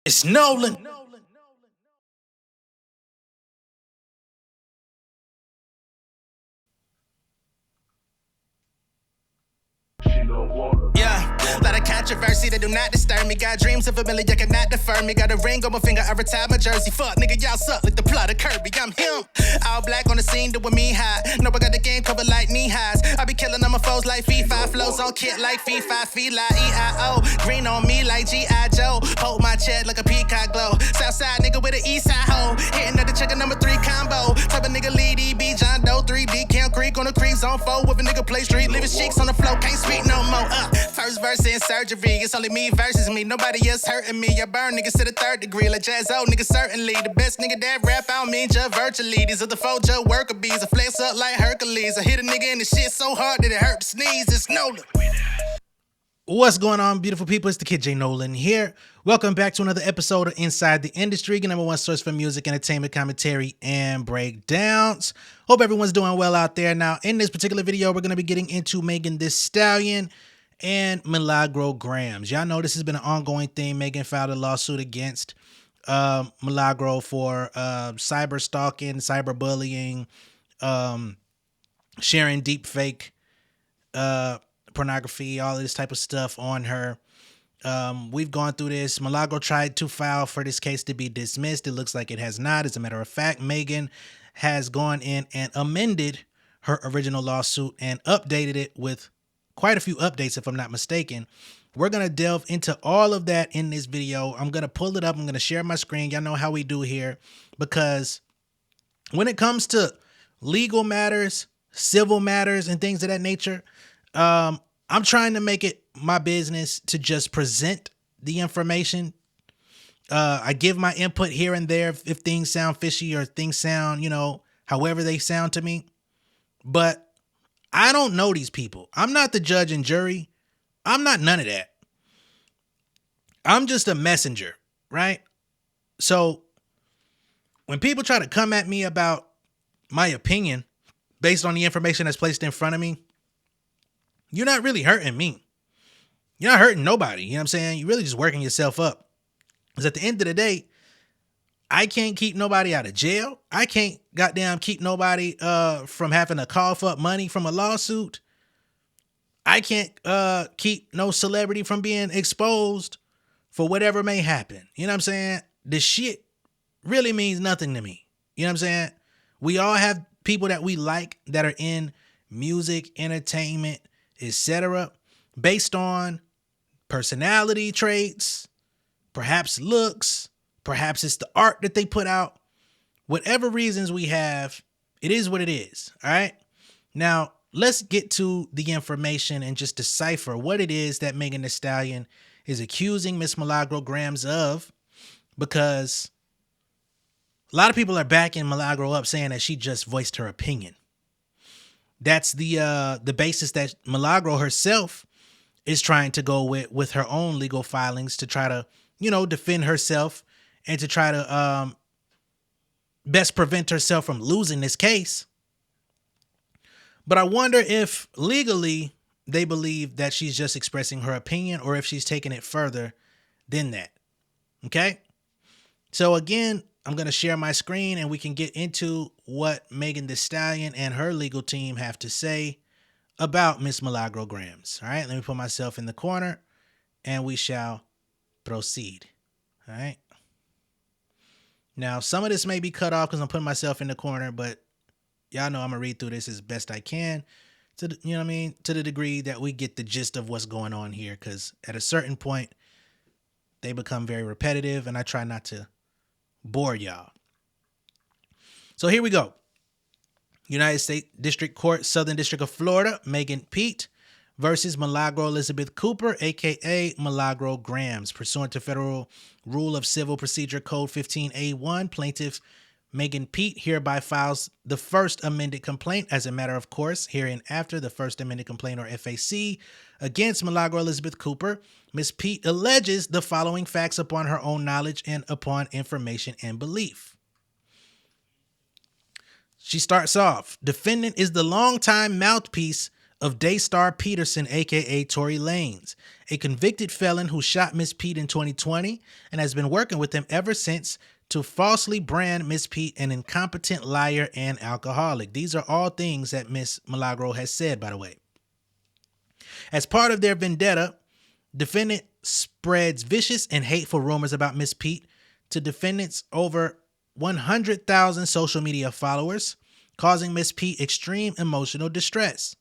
It's Nolan. Yeah, lot of controversy that do not disturb me. Got dreams of a million, cannot defer me. Got a ring on my finger, I retired my jersey. Fuck, nigga, y'all suck like the plot of Kirby. I'm him. All black on the scene, doing me high. No, I got the game covered like knee highs. I be killing on my foes like FIFA. Flows on kit like FIFA, Fila, EIO. Green on me like G.I. Joe. Hold my chest like a peacock glow. Southside nigga with an eastside hoe. Hitting at the chicken number 3 combo. Type of nigga lead EB John Doe. 3D Camp Creek on the creek zone 4. With a nigga play street. Living cheeks on the floor, can't speak no more. First verse in surgery, it's only me versus me. Nobody else hurting me. I burn niggas to the 3rd degree. Like Jazz O, niggas certainly. The best nigga that rap, I don't mean just virtually. These are the 4 Joe worker bees. I flex up like Hercules. I hit a nigga in the shit so hard that it hurt to sneeze. It's Nolan. What's going on, beautiful people? It's the kid J Nolan here. Welcome back to another episode of Inside the Industry, your number one source for music, entertainment, commentary, and breakdowns. Hope everyone's doing well out there. Now, in this particular video, we're going to be getting into Megan Thee Stallion and Milagro Gramz. Y'all know this has been an ongoing thing. Megan filed a lawsuit against Milagro for cyber stalking, cyber bullying, sharing deepfake pornography, all this type of stuff on her. We've gone through this. Milagro tried to file for this case to be dismissed. It looks like it has not. As a matter of fact, Megan has gone in and amended her original lawsuit and updated it with quite a few updates, if I'm not mistaken. We're going to delve into all of that in this video. I'm going to pull it up. I'm going to share my screen. Y'all know how we do here, because when it comes to legal matters, civil matters, and things of that nature, I'm trying to make it my business to just present the information. I give my input here and there if things sound fishy or things sound, however they sound to me. But I don't know these people. I'm not the judge and jury. I'm not none of that. I'm just a messenger, right? So when people try to come at me about my opinion based on the information that's placed in front of me, you're not really hurting me. You're not hurting nobody. You know what I'm saying? You're really just working yourself up. Because at the end of the day, I can't keep nobody out of jail. I can't goddamn keep nobody from having to cough up money from a lawsuit. I can't keep no celebrity from being exposed for whatever may happen. You know what I'm saying? This shit really means nothing to me. You know what I'm saying? We all have people that we like that are in music, entertainment, etc., based on personality traits, perhaps looks, perhaps it's the art that they put out. Whatever reasons we have, it is what it is. All right. Now, let's get to the information and just decipher what it is that Megan Thee Stallion is accusing Miss Milagro Gramz of, because a lot of people are backing Milagro up, saying that she just voiced her opinion. That's the basis that Milagro herself is trying to go with her own legal filings to try to, defend herself and to try to best prevent herself from losing this case. But I wonder if legally they believe that she's just expressing her opinion or if she's taking it further than that. Okay? So again, I'm going to share my screen and we can get into what Megan Thee Stallion and her legal team have to say about Miss Milagro Gramz. All right, let me put myself in the corner and we shall proceed. All right. Now, some of this may be cut off because I'm putting myself in the corner, but y'all know I'm going to read through this as best I can to the degree that we get the gist of what's going on here, because at a certain point, they become very repetitive and I try not to bore y'all. So here we go. United States District Court, Southern District of Florida, Megan Pete versus Milagro Elizabeth Cooper, aka Milagro Gramz. Pursuant to Federal Rule of Civil Procedure Code 15A1, plaintiff Megan Pete hereby files the first amended complaint as a matter of course, hereinafter the first amended complaint, or FAC, against Milagro Elizabeth Cooper. Ms. Pete alleges the following facts upon her own knowledge and upon information and belief. She starts off, defendant is the longtime mouthpiece of Daystar Peterson, aka Tory Lanez, a convicted felon who shot Miss Pete in 2020 and has been working with him ever since to falsely brand Miss Pete an incompetent liar and alcoholic. These are all things that Miss Milagro has said, by the way. As part of their vendetta, defendant spreads vicious and hateful rumors about Miss Pete to defendant's over 100,000 social media followers, causing Miss Pete extreme emotional distress.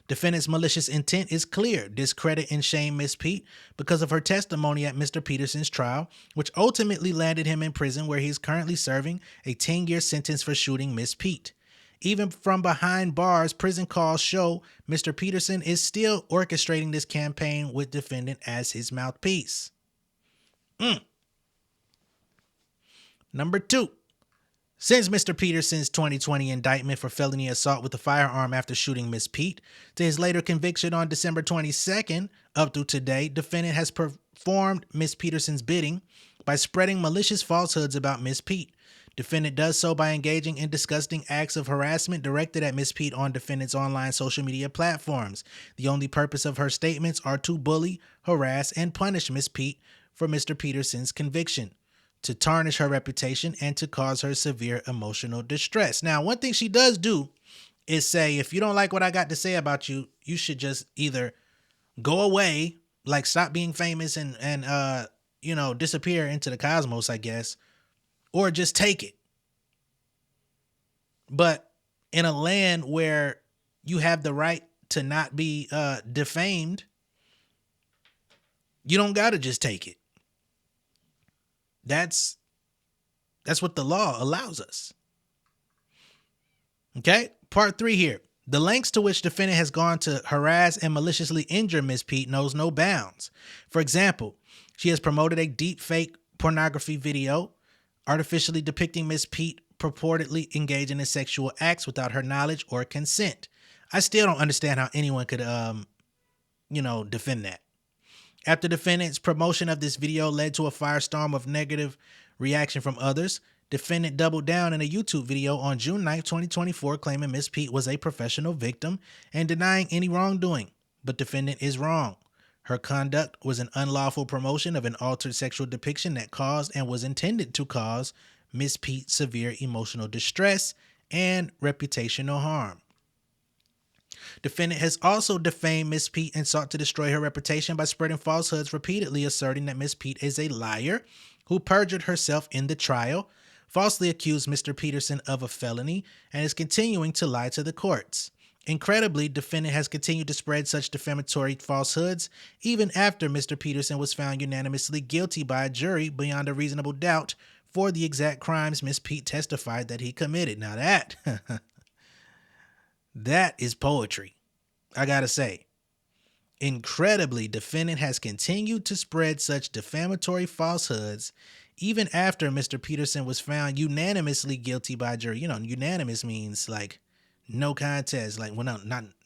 Defendant's malicious intent is clear: discredit and shame Miss Pete because of her testimony at Mr. Peterson's trial, which ultimately landed him in prison, where he is currently serving a 10-year sentence for shooting Miss Pete. Even from behind bars, prison calls show Mr. Peterson is still orchestrating this campaign with defendant as his mouthpiece. Number 2. Since Mr. Peterson's 2020 indictment for felony assault with a firearm after shooting Miss Pete to his later conviction on December 22nd, up through today, defendant has performed Miss Peterson's bidding by spreading malicious falsehoods about Miss Pete. Defendant does so by engaging in disgusting acts of harassment directed at Miss Pete on defendant's online social media platforms. The only purpose of her statements are to bully, harass, and punish Miss Pete for Mr. Peterson's conviction, to tarnish her reputation, and to cause her severe emotional distress. Now, one thing she does do is say, if you don't like what I got to say about you, you should just either go away, like stop being famous and disappear into the cosmos, I guess, or just take it. But in a land where you have the right to not be defamed, you don't got to just take it. That's what the law allows us. Okay, part 3 here. The lengths to which defendant has gone to harass and maliciously injure Miss Pete knows no bounds. For example, she has promoted a deepfake pornography video artificially depicting Miss Pete purportedly engaging in sexual acts without her knowledge or consent. I still don't understand how anyone could defend that. After defendant's promotion of this video led to a firestorm of negative reaction from others, defendant doubled down in a YouTube video on June 9, 2024, claiming Miss Pete was a professional victim and denying any wrongdoing. But defendant is wrong. Her conduct was an unlawful promotion of an altered sexual depiction that caused and was intended to cause Miss Pete severe emotional distress and reputational harm. Defendant has also defamed Miss Pete and sought to destroy her reputation by spreading falsehoods, repeatedly asserting that Miss Pete is a liar who perjured herself in the trial, falsely accused Mr. Peterson of a felony, and is continuing to lie to the courts. Incredibly, defendant has continued to spread such defamatory falsehoods even after Mr. Peterson was found unanimously guilty by a jury beyond a reasonable doubt for the exact crimes Miss Pete testified that he committed. Now that is poetry, I gotta say. Incredibly, defendant has continued to spread such defamatory falsehoods even after Mr. Peterson was found unanimously guilty by a jury. Unanimous means like no contest, like, well, no,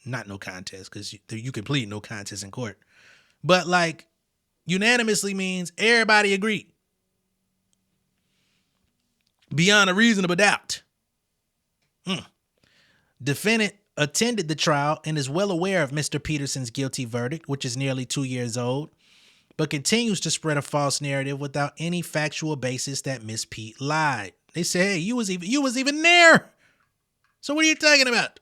not no contest, because you can plead no contest in court. But like unanimously means everybody agreed. Beyond a reasonable doubt. Defendant attended the trial and is well aware of Mr. Peterson's guilty verdict, which is nearly 2 years old, but continues to spread a false narrative without any factual basis that Miss Pete lied. They say, hey, you was even there. So what are you talking about?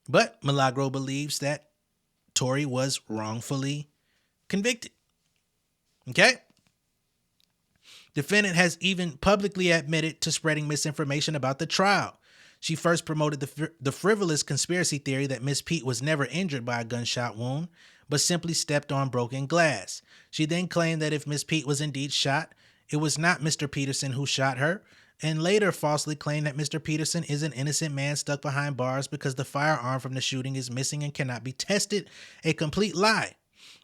But Milagro believes that Tory was wrongfully convicted. Okay? Defendant has even publicly admitted to spreading misinformation about the trial. She first promoted the frivolous conspiracy theory that Miss Pete was never injured by a gunshot wound, but simply stepped on broken glass. She then claimed that if Miss Pete was indeed shot, it was not Mr. Peterson who shot her, and later falsely claimed that Mr. Peterson is an innocent man stuck behind bars because the firearm from the shooting is missing and cannot be tested, a complete lie.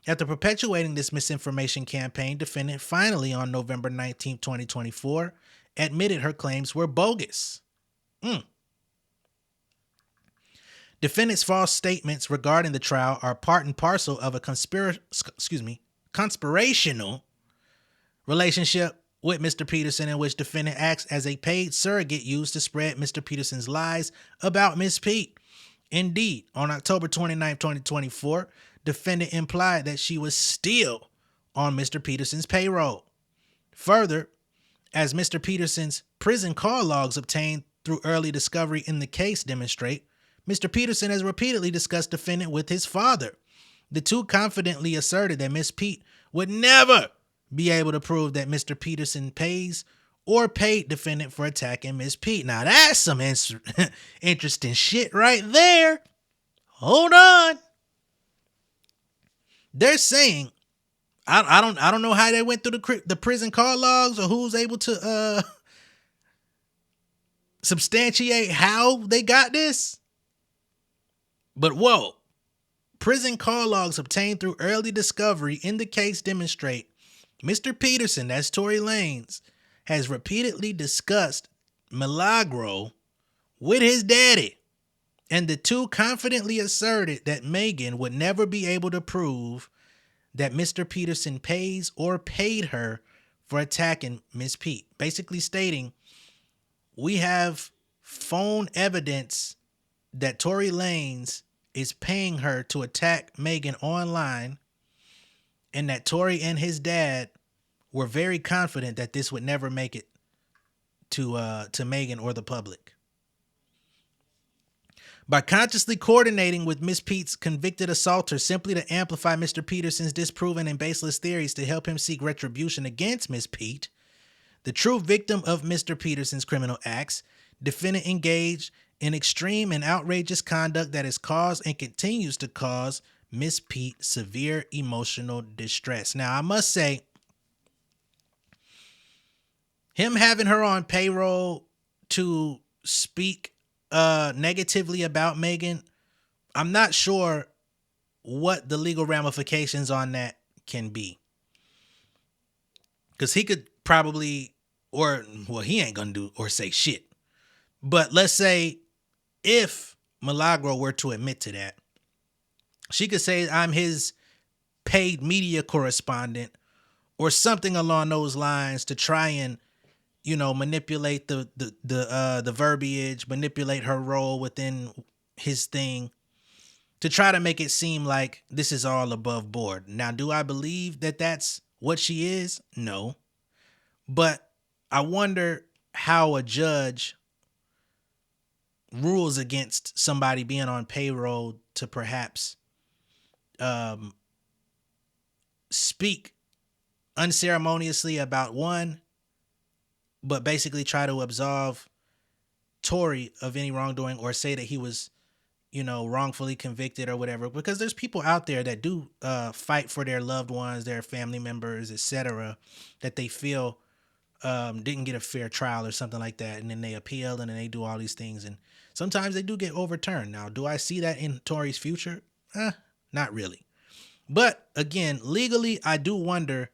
After perpetuating this misinformation campaign, defendant finally on November 19, 2024, admitted her claims were bogus. Defendant's false statements regarding the trial are part and parcel of a conspirational relationship with Mr. Peterson, in which defendant acts as a paid surrogate used to spread Mr. Peterson's lies about Miss Pete. Indeed, on October 29, 2024, defendant implied that she was still on Mr. Peterson's payroll. Further, as Mr. Peterson's prison call logs obtained through early discovery in the case demonstrate, Mr. Peterson has repeatedly discussed defendant with his father. The two confidently asserted that Miss Pete would never be able to prove that Mr. Peterson pays or paid defendant for attacking Miss Pete. Now that's some interesting shit right there. Hold on. They're saying, I don't know how they went through the prison call logs or who's able to substantiate how they got this. But whoa, prison call logs obtained through early discovery in the case demonstrate Mr. Peterson, that's Tory Lanez, has repeatedly discussed Milagro with his daddy. And the two confidently asserted that Megan would never be able to prove that Mr. Peterson pays or paid her for attacking Miss Pete. Basically stating, we have phone evidence that Tory Lanez is paying her to attack Megan online, and that Tory and his dad were very confident that this would never make it to Megan or the public. By consciously coordinating with Miss Pete's convicted assaulter simply to amplify Mr. Peterson's disproven and baseless theories to help him seek retribution against Miss Pete, the true victim of Mr. Peterson's criminal acts, defendant engaged in extreme and outrageous conduct that has caused and continues to cause Miss Pete severe emotional distress. Now, I must say, him having her on payroll to speak negatively about Megan, I'm not sure what the legal ramifications on that can be. Because he could probably, he ain't gonna do or say shit. But let's say if Milagro were to admit to that, she could say, I'm his paid media correspondent or something along those lines to try and, manipulate the verbiage, manipulate her role within his thing to try to make it seem like this is all above board. Now, do I believe that that's what she is? No. But I wonder how a judge rules against somebody being on payroll to perhaps speak unceremoniously about one, but basically try to absolve Tory of any wrongdoing or say that he was, wrongfully convicted or whatever. Because there's people out there that do fight for their loved ones, their family members, etc., that they feel didn't get a fair trial or something like that. And then they appeal and then they do all these things. And sometimes they do get overturned. Now, do I see that in Tory's future? Not really. But again, legally, I do wonder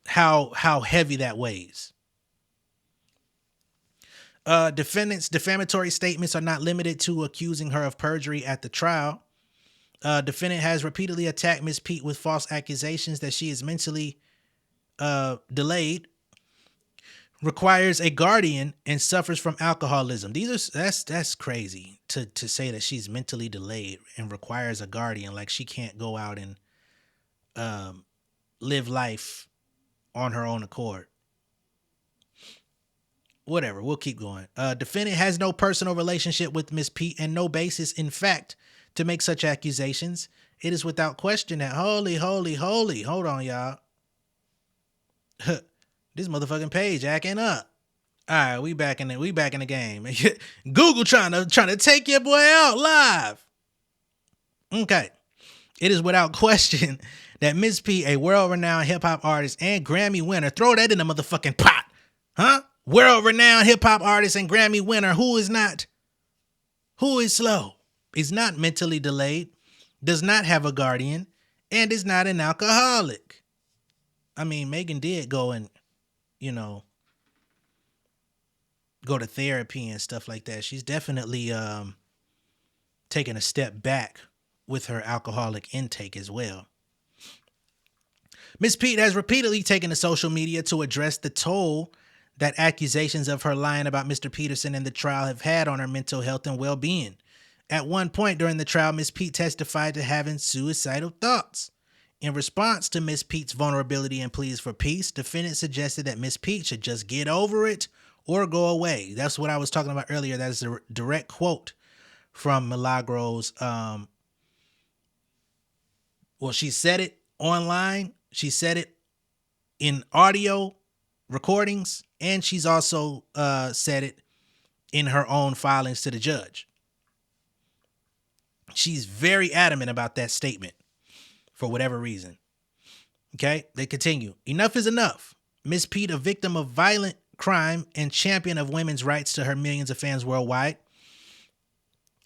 how heavy that weighs. Defendant's defamatory statements are not limited to accusing her of perjury at the trial. Defendant has repeatedly attacked Miss Pete with false accusations that she is mentally delayed, requires a guardian, and suffers from alcoholism. That's crazy to say that she's mentally delayed and requires a guardian, like she can't go out and live life on her own accord. Whatever, we'll keep going. Defendant has no personal relationship with Miss Pete and no basis, in fact, to make such accusations. It is without question that hold on, y'all. This motherfucking page acting up. All right, we back in the game. Google trying to take your boy out live. Okay. It is without question that Miss Pete, a world-renowned hip-hop artist and Grammy winner, throw that in the motherfucking pot. Huh? World-renowned hip-hop artist and Grammy winner who is slow, is not mentally delayed, does not have a guardian, and is not an alcoholic. I mean, Megan did go and, go to therapy and stuff like that. She's definitely taken a step back with her alcoholic intake as well. Miss Pete has repeatedly taken to social media to address the toll that accusations of her lying about Mr. Peterson in the trial have had on her mental health and well-being. At one point during the trial, Miss Pete testified to having suicidal thoughts. In response to Miss Pete's vulnerability and pleas for peace, defendant suggested that Miss Pete should just get over it or go away. That's what I was talking about earlier. That is a direct quote from Milagro's. Well, she said it online. She said it in audio recordings, and she's also said it in her own filings to the judge. She's very adamant about that statement for whatever reason. Okay, they continue. Enough is enough. Miss Pete, a victim of violent crime and champion of women's rights to her millions of fans worldwide,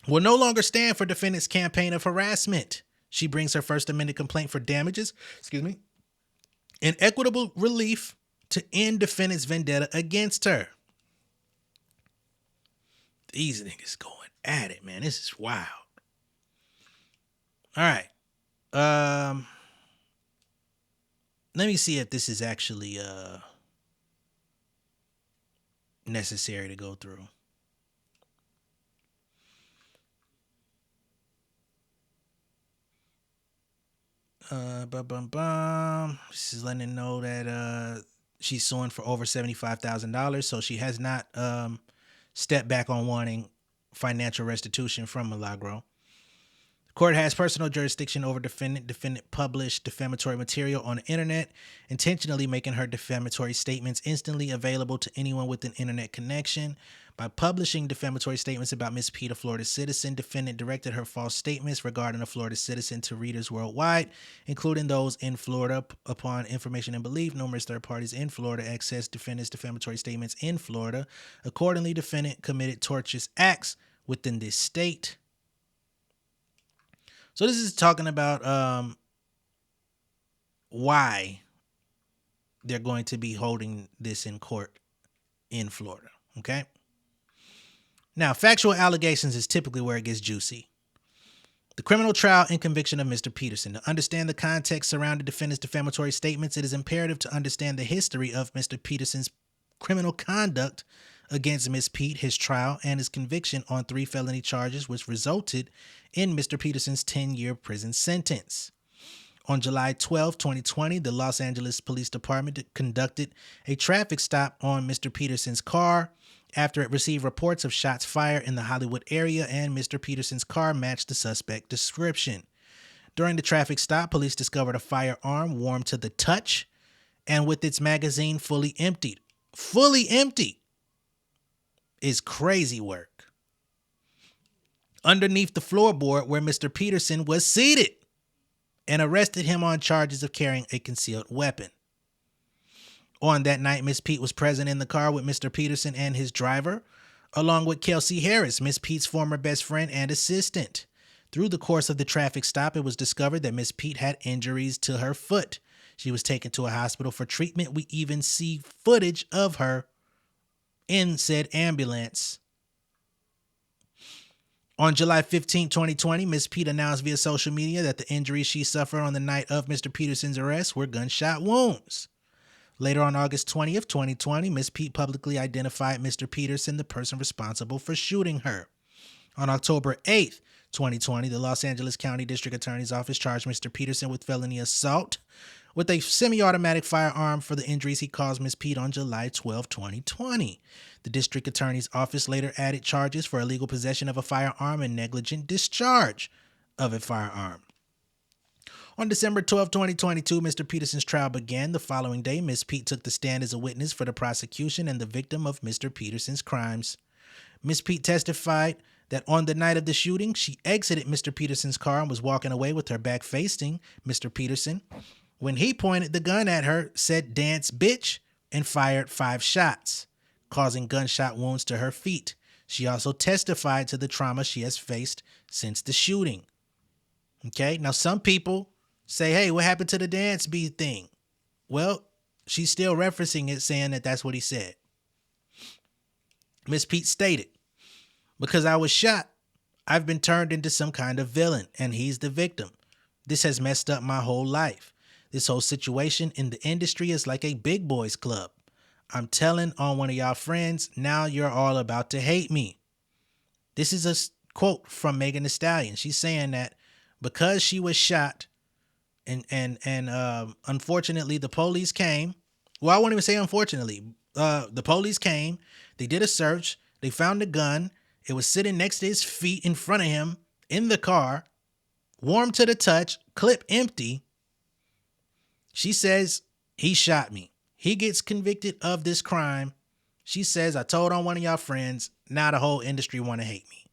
will no longer stand for defendant's campaign of harassment. She brings her first amended complaint for damages, and equitable relief to end defendant's vendetta against her. These niggas going at it, man. This is wild. All right. Let me see if this is actually necessary to go through. This is letting it know that she's suing for over $75,000, so she has not stepped back on wanting financial restitution from Milagro. The court has personal jurisdiction over defendant. Defendant published defamatory material on the internet, intentionally making her defamatory statements instantly available to anyone with an internet connection. By publishing defamatory statements about Miss Pete, a Florida citizen, defendant directed her false statements regarding a Florida citizen to readers worldwide, including those in Florida. Upon information and belief, numerous third parties in Florida accessed defendant's defamatory statements in Florida. Accordingly, defendant committed tortious acts within this state. So this is talking about why they're going to be holding this in court in Florida, okay? Now, factual allegations is typically where it gets juicy. The criminal trial and conviction of Mr. Peterson. To understand the context surrounding defendant's defamatory statements, it is imperative to understand the history of Mr. Peterson's criminal conduct against Miss Pete, his trial, and his conviction on 3 felony charges, which resulted in Mr. Peterson's 10-year prison sentence. On July 12, 2020, the Los Angeles Police Department conducted a traffic stop on Mr. Peterson's car after it received reports of shots fired in the Hollywood area, and Mr. Peterson's car matched the suspect description. During the traffic stop, police discovered a firearm warm to the touch and with its magazine fully emptied. Fully empty is crazy work. Underneath the floorboard where Mr. Peterson was seated, and arrested him on charges of carrying a concealed weapon. On that night, Miss Pete was present in the car with Mr. Peterson and his driver, along with Kelsey Harris, Miss Pete's former best friend and assistant. Through the course of the traffic stop, it was discovered that Miss Pete had injuries to her foot. She was taken to a hospital for treatment. We even see footage of her in said ambulance. On July 15, 2020, Miss Pete announced via social media that the injuries she suffered on the night of Mr. Peterson's arrest were gunshot wounds. Later on August 20th, 2020, Miss Pete publicly identified Mr. Peterson, the person responsible for shooting her. On October 8th, 2020, the Los Angeles County District Attorney's Office charged Mr. Peterson with felony assault with a semi-automatic firearm for the injuries he caused Miss Pete on July 12, 2020. The District Attorney's Office later added charges for illegal possession of a firearm and negligent discharge of a firearm. On December 12, 2022, Mr. Peterson's trial began. The following day, Miss Pete took the stand as a witness for the prosecution and the victim of Mr. Peterson's crimes. Miss Pete testified that on the night of the shooting, she exited Mr. Peterson's car and was walking away with her back facing Mr. Peterson when he pointed the gun at her, said "dance bitch," and fired 5 shots, causing gunshot wounds to her feet. She also testified to the trauma she has faced since the shooting. Okay, now some people say, hey, what happened to the dance beat thing? Well, she's still referencing it, saying that that's what he said. Miss Pete stated, "Because I was shot, I've been turned into some kind of villain, and he's the victim. This has messed up my whole life. This whole situation in the industry is like a big boys club. I'm telling on one of y'all friends, now you're all about to hate me. This is a quote from Megan Thee Stallion. She's saying that because she was shot and unfortunately the police came. Well, I won't even say unfortunately. The police came. They did a search. They found a gun. It was sitting next to his feet in front of him in the car, warm to the touch, clip empty. She says, he shot me. He gets convicted of this crime. She says, I told on one of y'all friends. Now the whole industry want to hate me.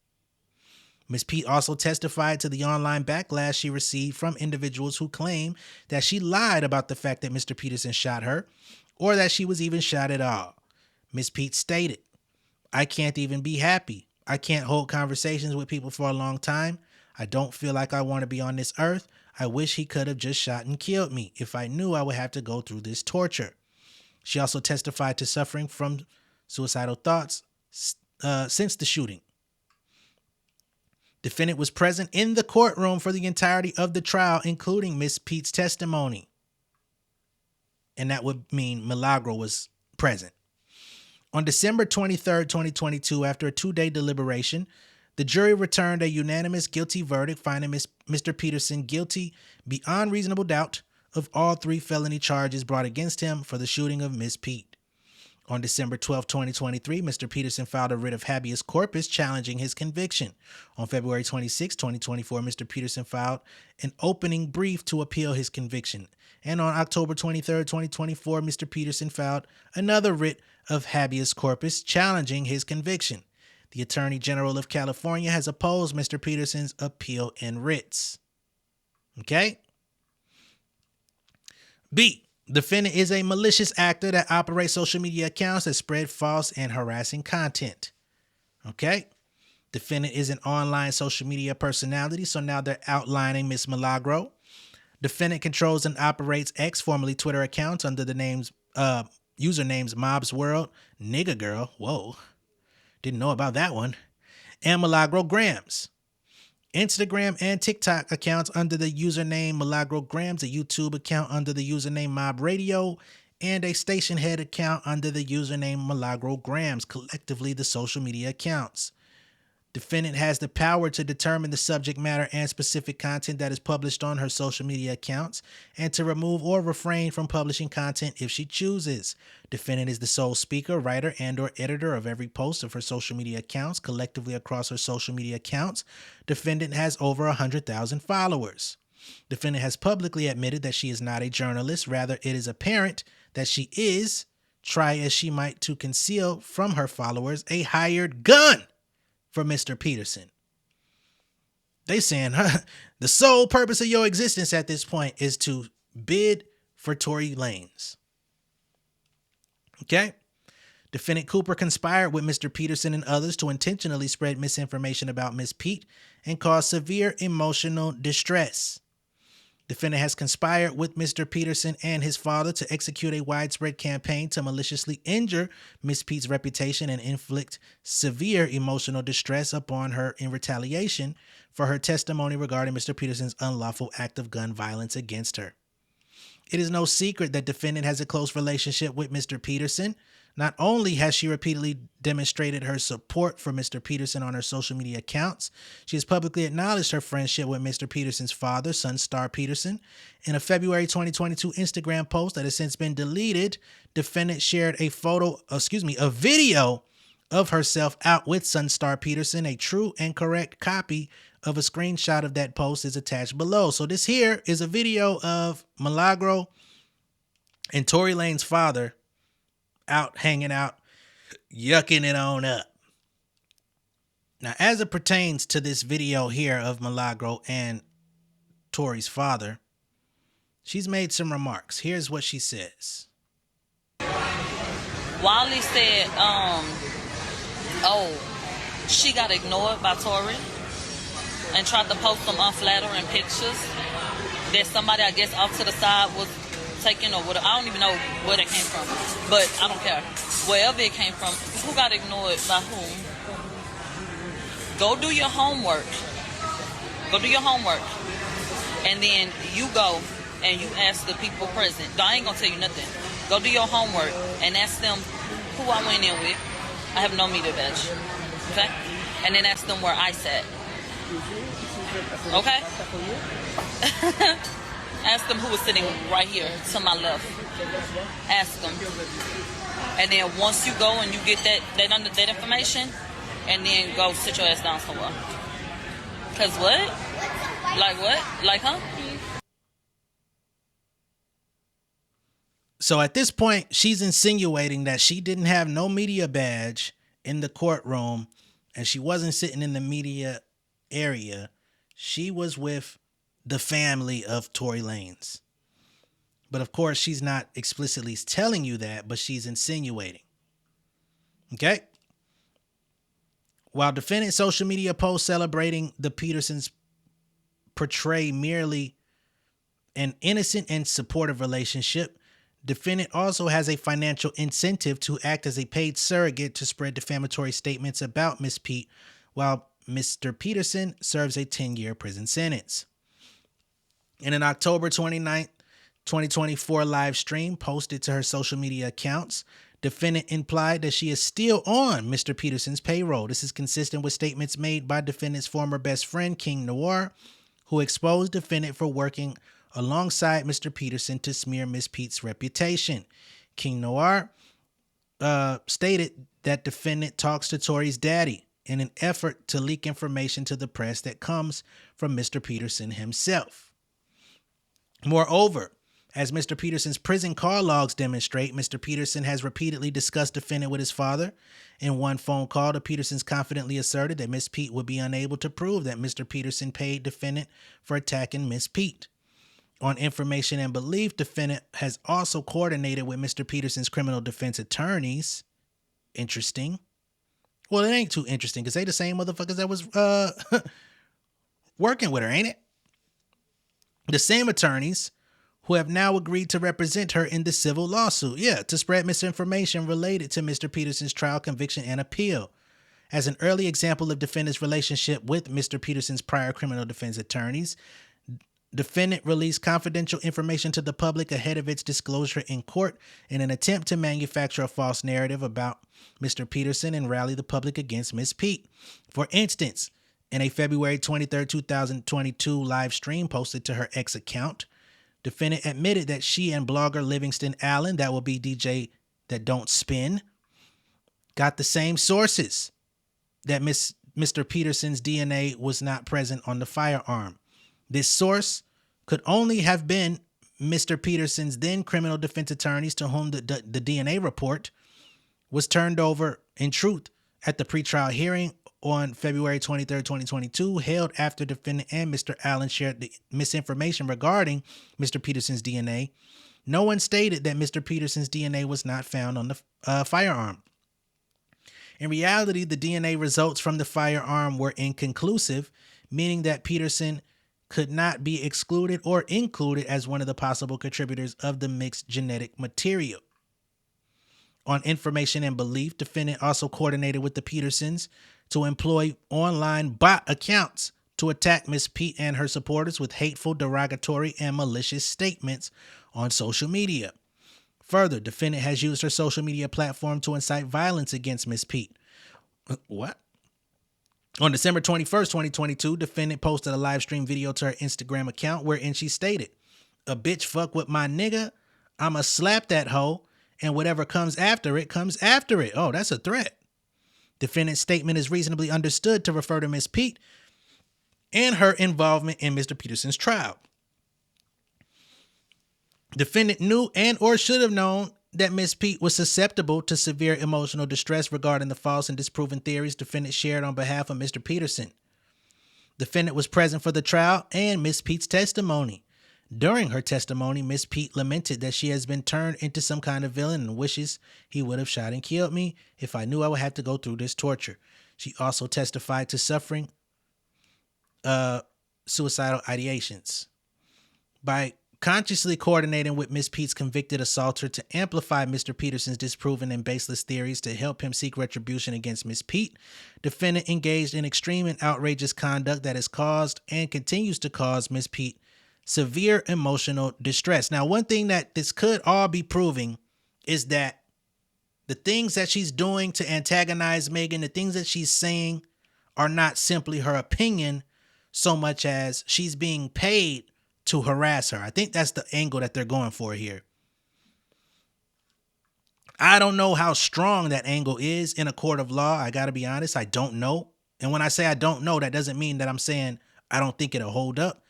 Ms. Pete also testified to the online backlash she received from individuals who claim that she lied about the fact that Mr. Peterson shot her or that she was even shot at all. Ms. Pete stated, I can't even be happy. I can't hold conversations with people for a long time. I don't feel like I want to be on this earth. I wish he could have just shot and killed me if I knew I would have to go through this torture. She also testified to suffering from suicidal thoughts since the shooting. Defendant was present in the courtroom for the entirety of the trial, including Ms. Pete's testimony. And that would mean Milagro was present. On December 23rd, 2022, after a 2-day deliberation, the jury returned a unanimous guilty verdict, finding Mr. Peterson guilty beyond reasonable doubt of all 3 felony charges brought against him for the shooting of Ms. Pete. On December 12, 2023, Mr. Peterson filed a writ of habeas corpus challenging his conviction. On February 26, 2024, Mr. Peterson filed an opening brief to appeal his conviction. And on October 23, 2024, Mr. Peterson filed another writ of habeas corpus challenging his conviction. The Attorney General of California has opposed Mr. Peterson's appeal and writs. Okay? B. Defendant is a malicious actor that operates social media accounts that spread false and harassing content. Okay? Defendant is an online social media personality, so now they're outlining Miss Milagro. Defendant controls and operates X, formerly Twitter, accounts under the usernames Mob's World, Nigga Girl, whoa, didn't know about that one, and Milagro Gramz. Instagram and TikTok accounts under the username Milagro Gramz, a YouTube account under the username Mob Radio, and a station head account under the username Milagro Gramz, collectively the social media accounts. Defendant has the power to determine the subject matter and specific content that is published on her social media accounts and to remove or refrain from publishing content if she chooses. Defendant is the sole speaker, writer, and or editor of every post of her social media accounts. Collectively across her social media accounts, defendant has over 100,000 followers. Defendant has publicly admitted that she is not a journalist. Rather, it is apparent that she is, try as she might to conceal from her followers, a hired gun for Mr. Peterson. They saying the sole purpose of your existence at this point is to bid for Tory Lanez. Okay? Defendant Cooper conspired with Mr. Peterson and others to intentionally spread misinformation about Miss Pete and cause severe emotional distress. Defendant has conspired with Mr. Peterson and his father to execute a widespread campaign to maliciously injure Miss Pete's reputation and inflict severe emotional distress upon her in retaliation for her testimony regarding Mr. Peterson's unlawful act of gun violence against her. It is no secret that defendant has a close relationship with Mr. Peterson. Not only has she repeatedly demonstrated her support for Mr. Peterson on her social media accounts, she has publicly acknowledged her friendship with Mr. Peterson's father, Sunstar Peterson. In a February 2022 Instagram post that has since been deleted, defendant shared a video of herself out with Sunstar Peterson. A true and correct copy of a screenshot of that post is attached below. So this here is a video of Milagro and Tory Lanez's father out hanging out, yucking it on up. Now, as it pertains to this video here of Milagro and Tory's father, she's made some remarks. Here's what she says. Wally said, she got ignored by Tory and tried to post some unflattering pictures that somebody, I guess, off to the side was taken or whatever. I don't even know where that came from, but I don't care. Wherever it came from, who got ignored by whom? Go do your homework. Go do your homework. And then you go and you ask the people present. I ain't gonna tell you nothing. Go do your homework and ask them who I went in with. I have no media badge. Okay? and then ask them where I sat. Okay? Ask them who was sitting right here to my left. Ask them. And then once you go and you get that information, and then go sit your ass down somewhere. Cause what? Like what? Like, huh? So at this point, she's insinuating that she didn't have no media badge in the courtroom and she wasn't sitting in the media area. She was with the family of Tory Lanez. But of course, she's not explicitly telling you that, but she's insinuating. Okay? While defendant social media posts celebrating the Petersons portray merely an innocent and supportive relationship, defendant also has a financial incentive to act as a paid surrogate to spread defamatory statements about Miss Pete, while Mr. Peterson serves a 10-year prison sentence. In an October 29th, 2024 live stream posted to her social media accounts, defendant implied that she is still on Mr. Peterson's payroll. This is consistent with statements made by defendant's former best friend, King Noir, who exposed defendant for working alongside Mr. Peterson to smear Miss Pete's reputation. King Noir stated that defendant talks to Tory's daddy in an effort to leak information to the press that comes from Mr. Peterson himself. Moreover, as Mr. Peterson's prison call logs demonstrate, Mr. Peterson has repeatedly discussed defendant with his father. In one phone call, the Petersons confidently asserted that Miss Pete would be unable to prove that Mr. Peterson paid defendant for attacking Miss Pete. On information and belief, defendant has also coordinated with Mr. Peterson's criminal defense attorneys. Interesting. Well, it ain't too interesting because they the same motherfuckers that was working with her, ain't it? The same attorneys who have now agreed to represent her in the civil lawsuit. Yeah, to spread misinformation related to Mr. Peterson's trial, conviction, and appeal. As an early example of defendant's relationship with Mr. Peterson's prior criminal defense attorneys, defendant released confidential information to the public ahead of its disclosure in court in an attempt to manufacture a false narrative about Mr. Peterson and rally the public against Miss Pete. For instance, in a February 23, 2022 live stream posted to her X account, defendant admitted that she and blogger Livingston Allen, that will be DJ that don't spin, got the same sources, that Mr. Peterson's DNA was not present on the firearm. This source could only have been Mr. Peterson's then criminal defense attorneys, to whom the DNA report was turned over in truth at the pretrial hearing on February 23, 2022, held after defendant and Mr. Allen shared the misinformation regarding Mr. Peterson's DNA. No one stated that Mr. Peterson's DNA was not found on the firearm. In reality, the DNA results from the firearm were inconclusive, meaning that Peterson could not be excluded or included as one of the possible contributors of the mixed genetic material. On information and belief, defendant also coordinated with the Petersons to employ online bot accounts to attack Miss Pete and her supporters with hateful, derogatory, and malicious statements on social media. Further, defendant has used her social media platform to incite violence against Miss Pete. What? On December 21st, 2022, defendant posted a live stream video to her Instagram account wherein she stated, "A bitch fuck with my nigga, I'ma slap that hoe, and whatever comes after it, comes after it." Oh, that's a threat. Defendant's statement is reasonably understood to refer to Miss Pete and her involvement in Mr. Peterson's trial. Defendant knew and or should have known that Miss Pete was susceptible to severe emotional distress regarding the false and disproven theories defendant shared on behalf of Mr. Peterson. Defendant was present for the trial and Miss Pete's testimony. During her testimony, Miss Pete lamented that she has been turned into some kind of villain and wishes he would have shot and killed me if I knew I would have to go through this torture. She also testified to suffering suicidal ideations. By consciously coordinating with Miss Pete's convicted assaulter to amplify Mr. Peterson's disproven and baseless theories to help him seek retribution against Miss Pete, defendant engaged in extreme and outrageous conduct that has caused and continues to cause Miss Pete severe emotional distress. Now, one thing that this could all be proving is that the things that she's doing to antagonize Megan, the things that she's saying are not simply her opinion so much as she's being paid to harass her. I think that's the angle that they're going for here. I don't know how strong that angle is in a court of law. I got to be honest. I don't know. And when I say I don't know, that doesn't mean that I'm saying I don't think it'll hold up.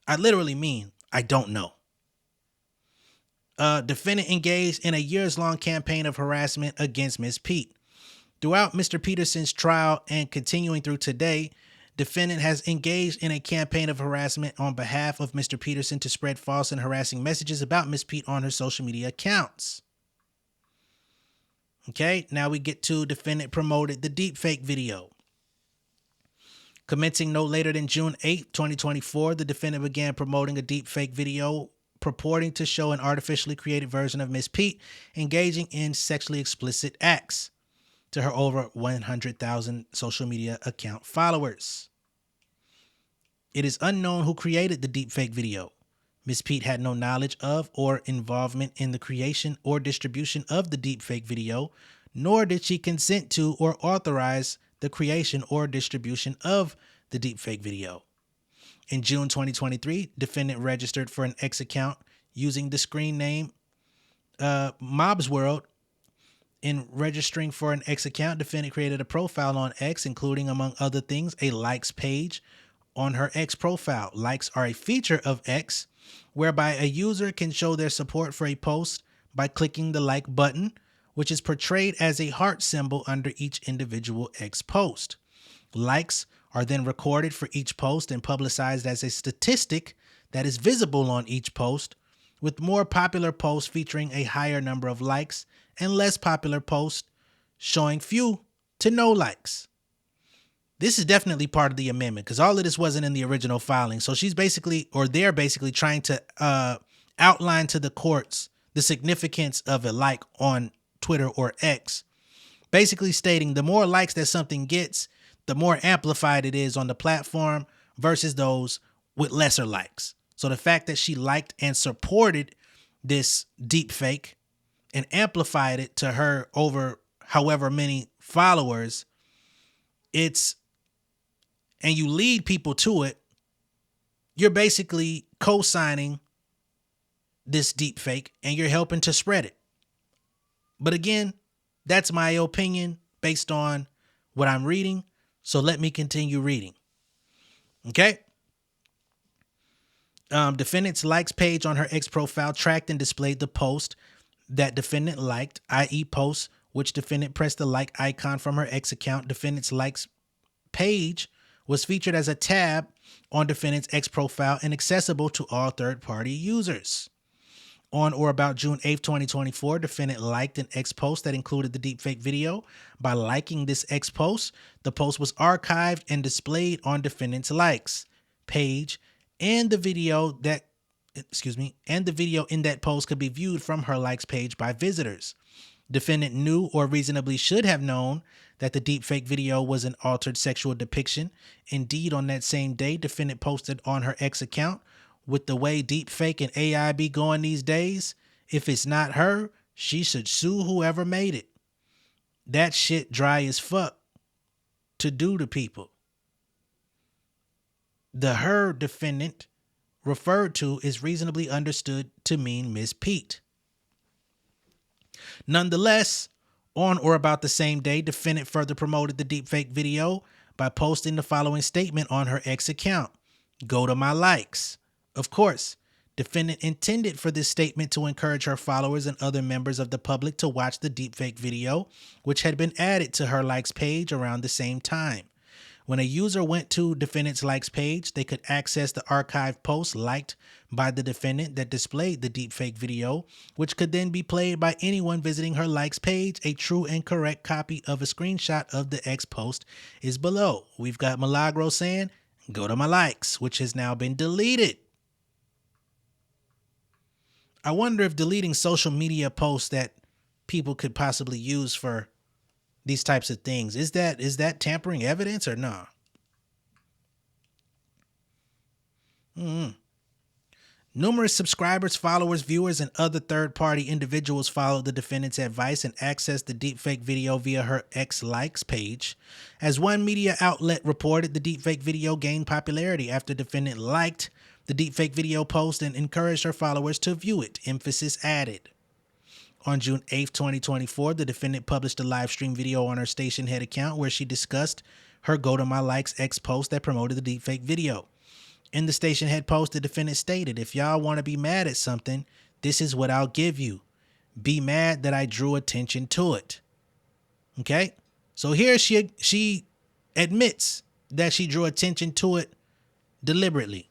I literally mean I don't know. Defendant engaged in a years-long campaign of harassment against Miss Pete. Throughout Mr. Peterson's trial and continuing through today, defendant has engaged in a campaign of harassment on behalf of Mr. Peterson to spread false and harassing messages about Miss Pete on her social media accounts. Okay, now we get to defendant promoted the deepfake video. Commencing no later than June 8, 2024, the defendant began promoting a deepfake video purporting to show an artificially created version of Miss Pete engaging in sexually explicit acts to her over 100,000 social media account followers. It is unknown who created the deepfake video. Miss Pete had no knowledge of or involvement in the creation or distribution of the deepfake video, nor did she consent to or authorize the creation or distribution of the deepfake video. In June 2023, defendant registered for an X account using the screen name Mob's World. In registering for an X account, defendant created a profile on X, including, among other things, a likes page on her X profile. Likes are a feature of X whereby a user can show their support for a post by clicking the like button, which is portrayed as a heart symbol under each individual X post. Likes are then recorded for each post and publicized as a statistic that is visible on each post, with more popular posts featuring a higher number of likes and less popular posts showing few to no likes. This is definitely part of the amendment because all of this wasn't in the original filing. So she's basically, or they're basically trying to outline to the courts the significance of a like on Twitter or X, basically stating the more likes that something gets, the more amplified it is on the platform versus those with lesser likes. So the fact that she liked and supported this deep fake and amplified it to her over however many followers, and you lead people to it, you're basically co-signing this deep fake and you're helping to spread it. But again, that's my opinion based on what I'm reading. So let me continue reading. Okay. Defendant's likes page on her X profile tracked and displayed the post that defendant liked, i.e. posts which defendant pressed the like icon from her X account. Defendant's likes page was featured as a tab on defendant's X profile and accessible to all third-party users. On or about June 8, 2024, defendant liked an X post that included the deepfake video. By liking this X post, the post was archived and displayed on defendant's likes page, and the video in that post could be viewed from her likes page by visitors. Defendant knew or reasonably should have known that the deepfake video was an altered sexual depiction. Indeed, on that same day, defendant posted on her X account, with the way deepfake and AI be going these days, if it's not her, she should sue whoever made it. That shit dry as fuck to do to people. The her defendant referred to is reasonably understood to mean Miss Pete. Nonetheless, on or about the same day, defendant further promoted the deepfake video by posting the following statement on her X account: "Go to my likes." Of course, defendant intended for this statement to encourage her followers and other members of the public to watch the deepfake video, which had been added to her likes page around the same time. When a user went to defendant's likes page, they could access the archived post liked by the defendant that displayed the deepfake video, which could then be played by anyone visiting her likes page. A true and correct copy of a screenshot of the X post is below. We've got Milagro saying, "Go to my likes," which has now been deleted. I wonder if deleting social media posts that people could possibly use for these types of things, is that tampering evidence or not? Numerous subscribers, followers, viewers, and other third-party individuals followed the defendant's advice and accessed the deepfake video via her X likes page. As one media outlet reported, the deepfake video gained popularity after the defendant liked the deepfake video post and encouraged her followers to view it, emphasis added. On June 8, 2024, the defendant published a live stream video on her station head account where she discussed her Go to My Likes X post that promoted the deepfake video. In the station head post, the defendant stated, "If y'all want to be mad at something, this is what I'll give you. Be mad that I drew attention to it." Okay? So here she admits that she drew attention to it deliberately,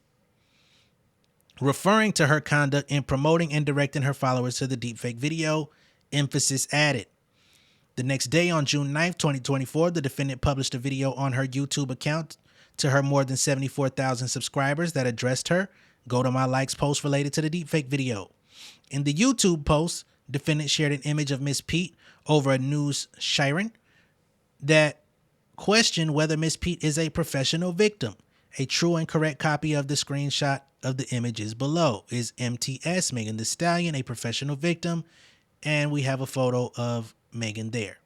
referring to her conduct in promoting and directing her followers to the deepfake video, emphasis added. The next day, on June 9th, 2024, the defendant published a video on her YouTube account to her more than 74,000 subscribers that addressed her Go to My Likes post related to the deepfake video. In the YouTube post, defendant shared an image of Miss Pete over a news siren that questioned whether Miss Pete is a professional victim. A true and correct copy of the screenshot of the image is below. Is MTS, Megan Thee Stallion, a professional victim? And we have a photo of Megan there.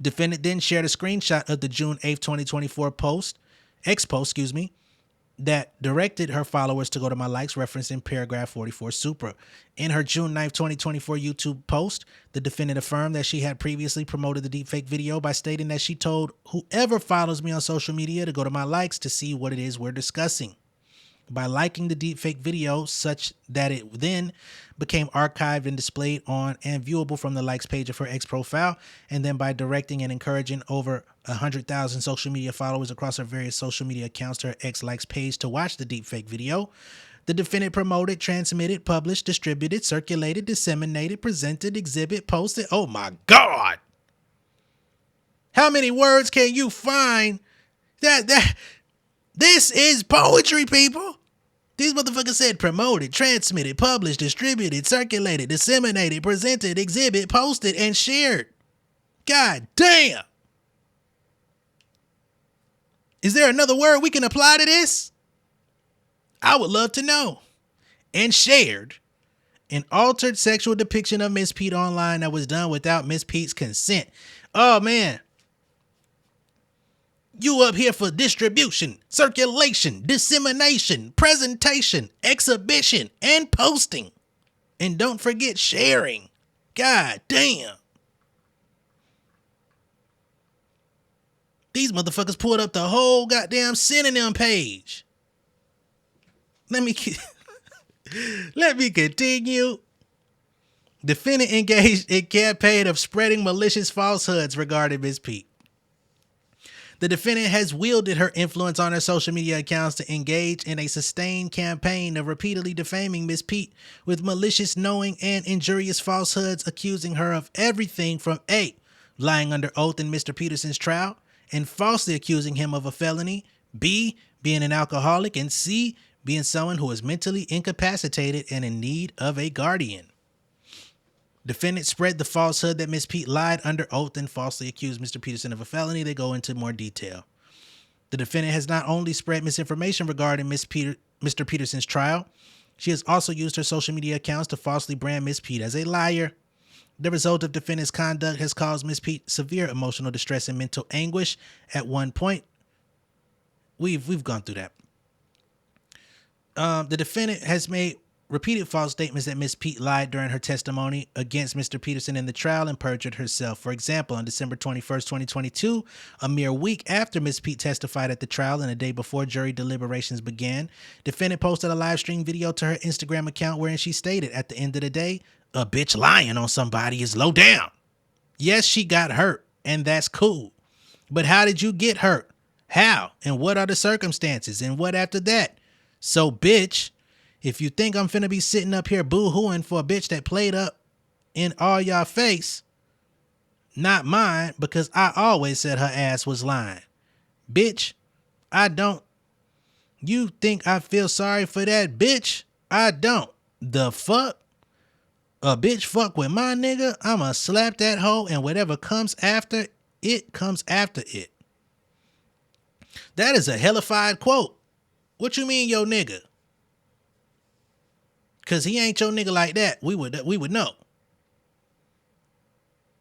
Defendant then shared a screenshot of the June 8th, 2024 X post, that directed her followers to go to my likes, referencing paragraph 44 Supra. In her June 9th, 2024 YouTube post, the defendant affirmed that she had previously promoted the deepfake video by stating that she told whoever follows me on social media to go to my likes to see what it is we're discussing. By liking the deepfake video such that it then became archived and displayed on and viewable from the likes page of her X profile, and then by directing and encouraging over 100,000 social media followers across her various social media accounts to her X likes page to watch the deepfake video, the defendant promoted, transmitted, published, distributed, circulated, disseminated, presented, exhibit, posted. Oh my God! How many words can you find? This is poetry, people. These motherfuckers said promoted, transmitted, published, distributed, circulated, disseminated, presented, exhibit, posted, and shared. God damn. Is there another word we can apply to this? I would love to know. And shared an altered sexual depiction of Miss Pete online that was done without Miss Pete's consent. Oh, man. You up here for distribution, circulation, dissemination, presentation, exhibition, and posting. And don't forget sharing. God damn. These motherfuckers pulled up the whole goddamn synonym page. Let me continue. Defendant engaged in campaign of spreading malicious falsehoods regarding Miss Pete. The defendant has wielded her influence on her social media accounts to engage in a sustained campaign of repeatedly defaming Miss Pete with malicious, knowing, and injurious falsehoods, accusing her of everything from A, lying under oath in Mr. Peterson's trial, and falsely accusing him of a felony, B, being an alcoholic, and C, being someone who is mentally incapacitated and in need of a guardian. Defendant spread the falsehood that Miss Pete lied under oath and falsely accused Mr. Peterson of a felony. They go into more detail. The defendant has not only spread misinformation regarding Mr. Peterson's trial, she has also used her social media accounts to falsely brand Miss Pete as a liar. The result of defendant's conduct has caused Miss Pete severe emotional distress and mental anguish. At one point, we've gone through that. The defendant has made repeated false statements that Miss Pete lied during her testimony against Mr. Peterson in the trial and perjured herself. For example, on December 21st, 2022, a mere week after Miss Pete testified at the trial and a day before jury deliberations began, defendant posted a live stream video to her Instagram account wherein she stated, "At the end of the day, a bitch lying on somebody is low down." Yes, she got hurt, and that's cool. But how did you get hurt? How? And what are the circumstances? And what after that? So, bitch, if you think I'm finna be sitting up here boo-hooing for a bitch that played up in all y'all face, not mine, because I always said her ass was lying. Bitch, I don't. You think I feel sorry for that bitch? I don't. The fuck? A bitch fuck with my nigga, I'ma slap that hoe, and whatever comes after it comes after it. That is a hellified quote. What you mean, yo nigga? Cause he ain't your nigga like that. We would know.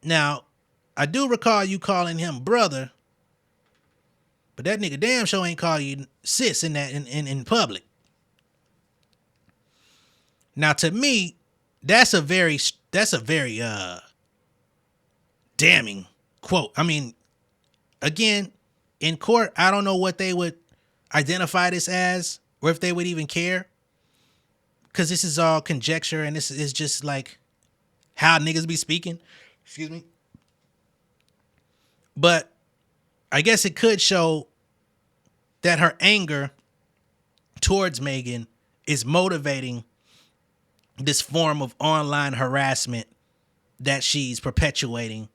Now, I do recall you calling him brother, but that nigga damn sure ain't call you sis in public. Now, to me, that's a very damning quote. I mean, again, in court, I don't know what they would identify this as, or if they would even care, because this is all conjecture, and this is just like how niggas be speaking. Excuse me. But I guess it could show that her anger towards Megan is motivating this form of online harassment that she's perpetuating,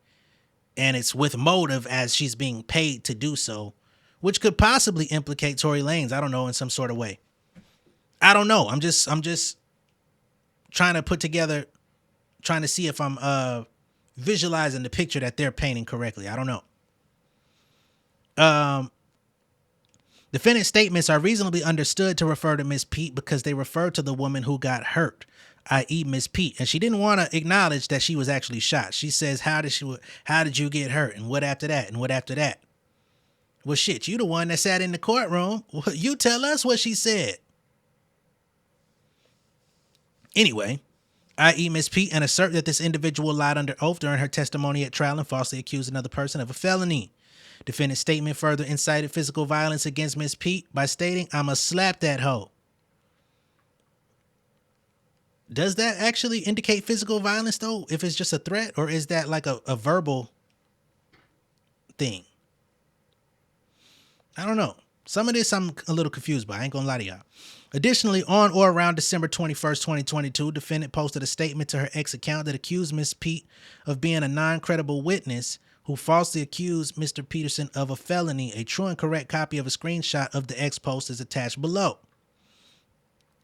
and it's with motive as she's being paid to do so, which could possibly implicate Tory Lanez, I don't know, in some sort of way. I don't know. I'm just trying to see if I'm visualizing the picture that they're painting correctly. I don't know. Defendant statements are reasonably understood to refer to Miss Pete because they refer to the woman who got hurt, i.e. Miss Pete. And she didn't want to acknowledge that she was actually shot. She says, how did you get hurt? And what after that? And what after that? Well, shit, you the one that sat in the courtroom. You tell us what she said. Anyway, i.e. Miss Pete, and assert that this individual lied under oath during her testimony at trial and falsely accused another person of a felony. Defendant's statement further incited physical violence against Miss Pete by stating, "I'ma slap that hoe." Does that actually indicate physical violence, though, if it's just a threat? Or is that like a verbal thing? I don't know. Some of this I'm a little confused by. I ain't gonna lie to y'all. Additionally, on or around December 21st, 2022, defendant posted a statement to her ex account that accused Miss Pete of being a non-credible witness who falsely accused Mr. Peterson of a felony. A true and correct copy of a screenshot of the ex post is attached below.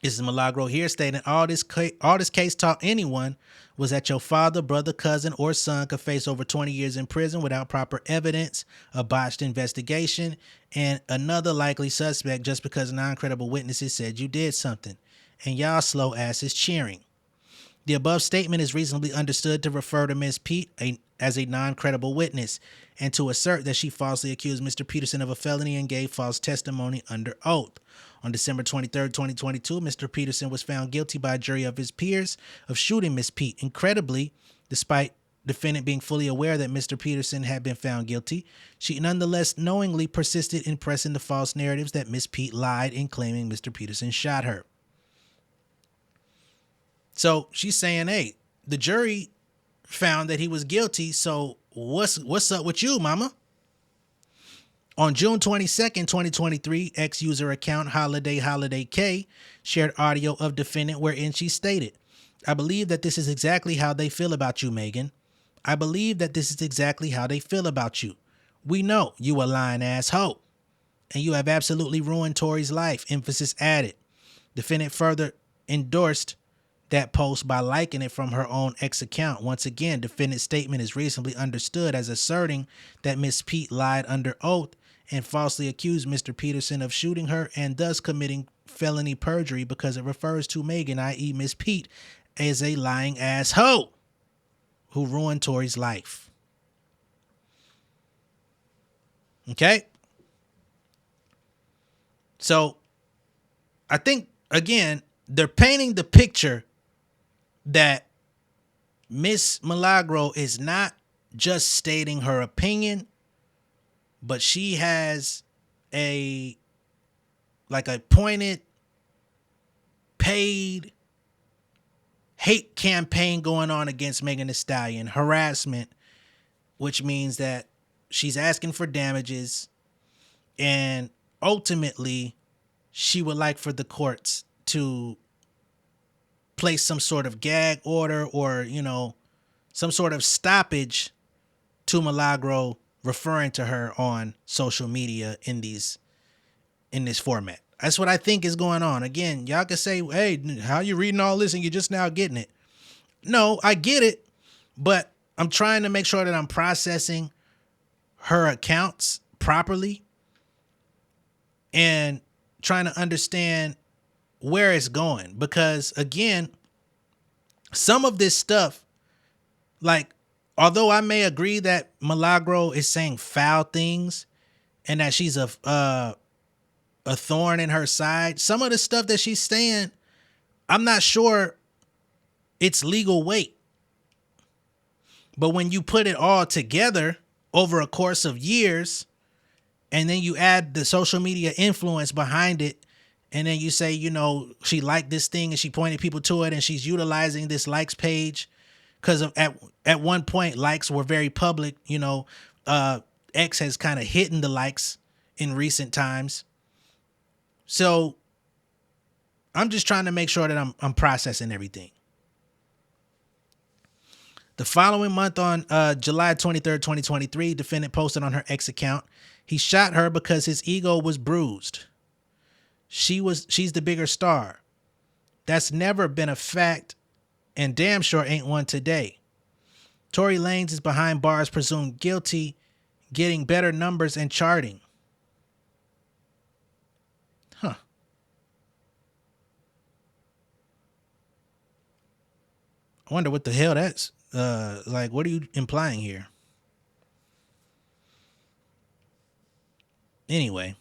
This is Milagro here stating all this case taught anyone was that your father, brother, cousin, or son could face over 20 years in prison without proper evidence, a botched investigation, and another likely suspect just because non-credible witnesses said you did something. And y'all slow asses cheering. The above statement is reasonably understood to refer to Ms. Pete as a non-credible witness and to assert that she falsely accused Mr. Peterson of a felony and gave false testimony under oath. On December 23rd, 2022, Mr. Peterson was found guilty by a jury of his peers of shooting Ms. Pete. Incredibly, despite defendant being fully aware that Mr. Peterson had been found guilty, she nonetheless knowingly persisted in pressing the false narratives that Ms. Pete lied in claiming Mr. Peterson shot her. So she's saying, hey, the jury found that he was guilty, so what's up with you, mama? On June 22nd, 2023, ex-user account Holiday K shared audio of defendant wherein she stated, "I believe that this is exactly how they feel about you, Megan. I believe that this is exactly how they feel about you. We know you a lying ass hoe. And you have absolutely ruined Tory's life," emphasis added. Defendant further endorsed that post by liking it from her own ex account. Once again, defendant's statement is reasonably understood as asserting that Miss Pete lied under oath and falsely accused Mr. Peterson of shooting her and thus committing felony perjury because it refers to Megan, i.e. Miss Pete, as a lying ass hoe who ruined Tory's life. Okay? So I think, again, they're painting the picture that Miss Milagro is not just stating her opinion, but she has a pointed, paid hate campaign going on against Megan Thee Stallion, harassment, which means that she's asking for damages, and ultimately she would like for the courts to place some sort of gag order or, some sort of stoppage to Milagro referring to her on social media in this format. That's what I think is going on. Again, y'all can say, hey, how you reading all this and you're just now getting it? No, I get it, but I'm trying to make sure that I'm processing her accounts properly and trying to understand where it's going. Because again, Some of this stuff, like, although I may agree that Milagro is saying foul things and that she's a thorn in her side, some of the stuff that she's saying, I'm not sure it's legal weight. But when you put it all together over a course of years, and then you add the social media influence behind it, and then you say, you know, she liked this thing and she pointed people to it, and she's utilizing this likes page because at one point likes were very public. You know, X has kind of hidden the likes in recent times. So I'm just trying to make sure that I'm processing everything. The following month, on July 23rd, 2023, defendant posted on her X account, he shot her because his ego was bruised. She's the bigger star. That's never been a fact, and damn sure ain't one today. Tory Lanez is behind bars, presumed guilty, getting better numbers and charting. Huh. I wonder what the hell that's like. What are you implying here? Anyway,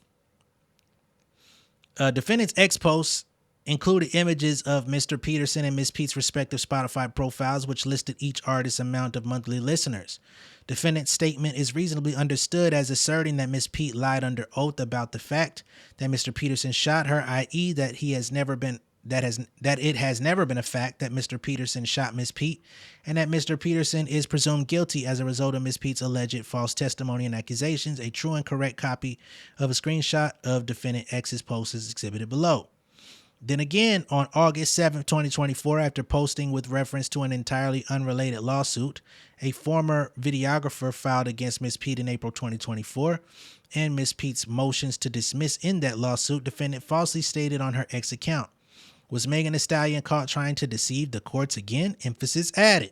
defendant's X posts included images of Mr. Peterson and Miss Pete's respective Spotify profiles, which listed each artist's amount of monthly listeners. Defendant's statement is reasonably understood as asserting that Miss Pete lied under oath about the fact that Mr. Peterson shot her, i.e., that it has never been a fact that Mr. Peterson shot Miss Pete, and that Mr. Peterson is presumed guilty as a result of Miss Pete's alleged false testimony and accusations. A true and correct copy of a screenshot of defendant X's post is exhibited below. Then again, on August 7th, 2024, after posting with reference to an entirely unrelated lawsuit a former videographer filed against Miss Pete in April 2024, and Miss Pete's motions to dismiss in that lawsuit, defendant falsely stated on her X account, "Was Megan Thee Stallion caught trying to deceive the courts again?" Emphasis added.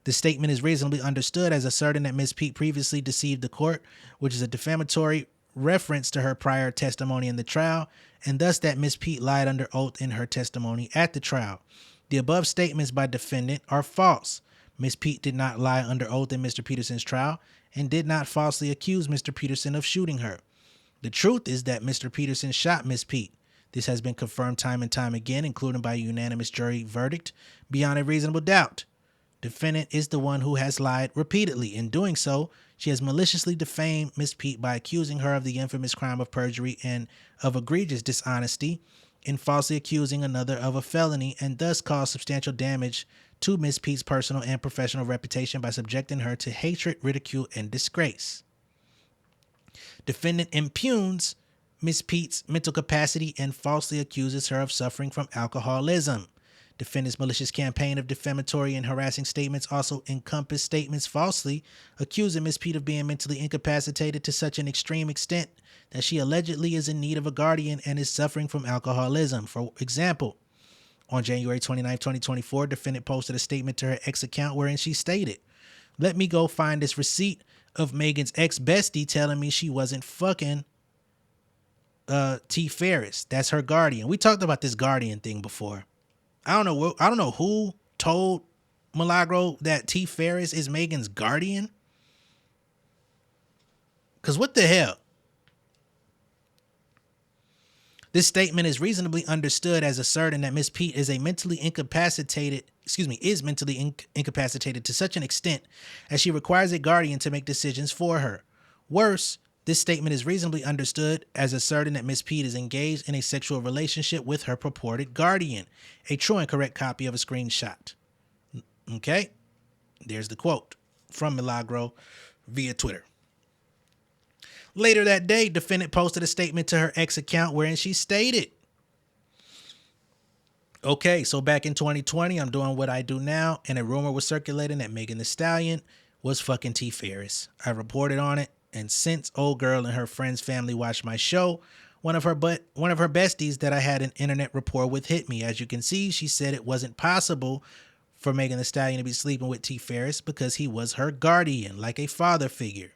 The statement is reasonably understood as asserting that Miss Pete previously deceived the court, which is a defamatory reference to her prior testimony in the trial, and thus that Miss Pete lied under oath in her testimony at the trial. The above statements by defendant are false. Miss Pete did not lie under oath in Mr. Peterson's trial and did not falsely accuse Mr. Peterson of shooting her. The truth is that Mr. Peterson shot Miss Pete. This has been confirmed time and time again, including by a unanimous jury verdict beyond a reasonable doubt. Defendant is the one who has lied repeatedly. In doing so, she has maliciously defamed Miss Pete by accusing her of the infamous crime of perjury and of egregious dishonesty in falsely accusing another of a felony, and thus caused substantial damage to Miss Pete's personal and professional reputation by subjecting her to hatred, ridicule, and disgrace. Defendant impugns Miss Pete's mental capacity and falsely accuses her of suffering from alcoholism. Defendant's malicious campaign of defamatory and harassing statements also encompass statements falsely accusing Miss Pete of being mentally incapacitated to such an extreme extent that she allegedly is in need of a guardian and is suffering from alcoholism. For example, on January 29, 2024, defendant posted a statement to her X account wherein she stated, "Let me go find this receipt of Megan's ex-bestie telling me she wasn't fucking T. Ferris. That's her guardian." We talked about this guardian thing before. I don't know who told Milagro that T. Ferris is Megan's guardian. Because what the hell? This statement is reasonably understood as asserting that Miss Pete is mentally incapacitated to such an extent as she requires a guardian to make decisions for her. Worse, this statement is reasonably understood as asserting that Miss Pete is engaged in a sexual relationship with her purported guardian. A true and correct copy of a screenshot. Okay? There's the quote from Milagro via Twitter. Later that day, defendant posted a statement to her X account wherein she stated, "Okay, so back in 2020, I'm doing what I do now, and a rumor was circulating that Megan Thee Stallion was fucking T. Ferris. I reported on it, and since old girl and her friend's family watched my show, one of her besties that I had an internet rapport with hit me. As you can see, she said it wasn't possible for Megan Thee Stallion to be sleeping with T. Ferris because he was her guardian, like a father figure.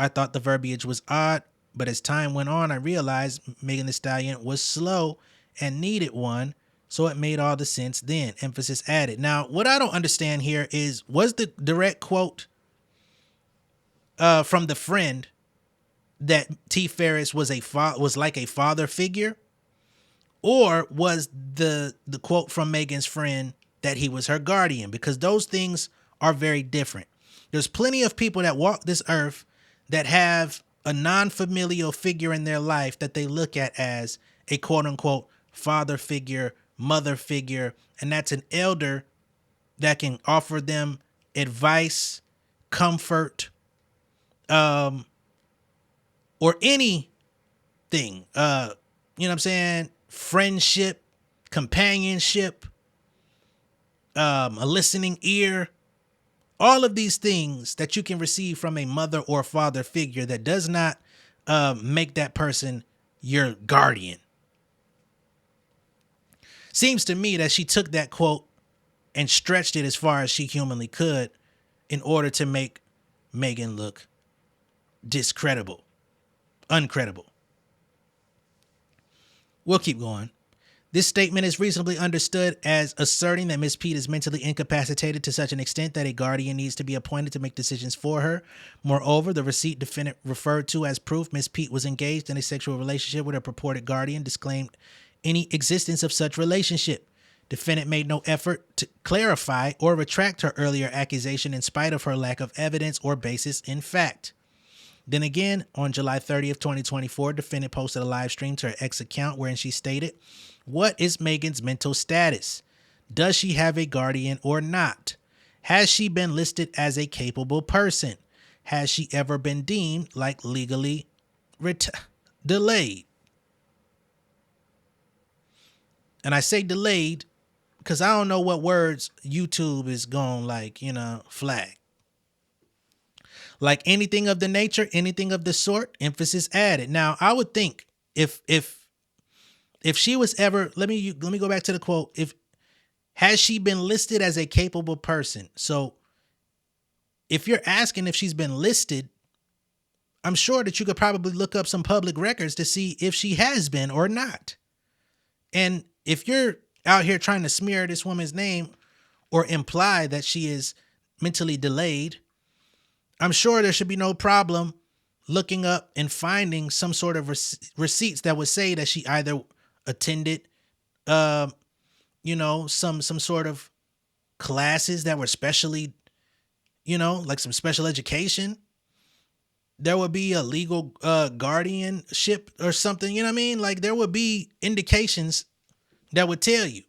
I thought the verbiage was odd, but as time went on, I realized Megan Thee Stallion was slow and needed one So it made all the sense then. Emphasis added. Now, what I don't understand here is, was the direct quote from the friend that T. Ferris was was like a father figure, or was the quote from Megan's friend that he was her guardian? Because those things are very different. There's plenty of people that walk this earth that have a non-familial figure in their life that they look at as a quote unquote father figure, mother figure, and that's an elder that can offer them advice, comfort, or anything. You know what I'm saying? Friendship, companionship, a listening ear, all of these things that you can receive from a mother or father figure that does not make that person your guardian. Seems to me that she took that quote and stretched it as far as she humanly could in order to make Megan look discreditable, uncredible. We'll keep going. This statement is reasonably understood as asserting that Miss Pete is mentally incapacitated to such an extent that a guardian needs to be appointed to make decisions for her. Moreover, the receipt defendant referred to as proof Miss Pete was engaged in a sexual relationship with her purported guardian disclaimed any existence of such relationship. Defendant made no effort to clarify or retract her earlier accusation in spite of her lack of evidence or basis in fact. Then again, on July 30th, 2024, defendant posted a live stream to her ex account wherein she stated, "What is Megan's mental status? Does she have a guardian or not? Has she been listed as a capable person? Has she ever been deemed like legally delayed?" And I say delayed because I don't know what words YouTube is going flag. Like anything of the nature, anything of the sort, emphasis added. Now, I would think if she was ever, let me go back to the quote. Has she been listed as a capable person? So if you're asking if she's been listed, I'm sure that you could probably look up some public records to see if she has been or not. And if you're out here trying to smear this woman's name or imply that she is mentally delayed, I'm sure there should be no problem looking up and finding some sort of receipts that would say that she either attended, some sort of classes that were specially, like some special education. There would be a legal guardianship or something, you know what I mean? Like there would be indications that would tell you.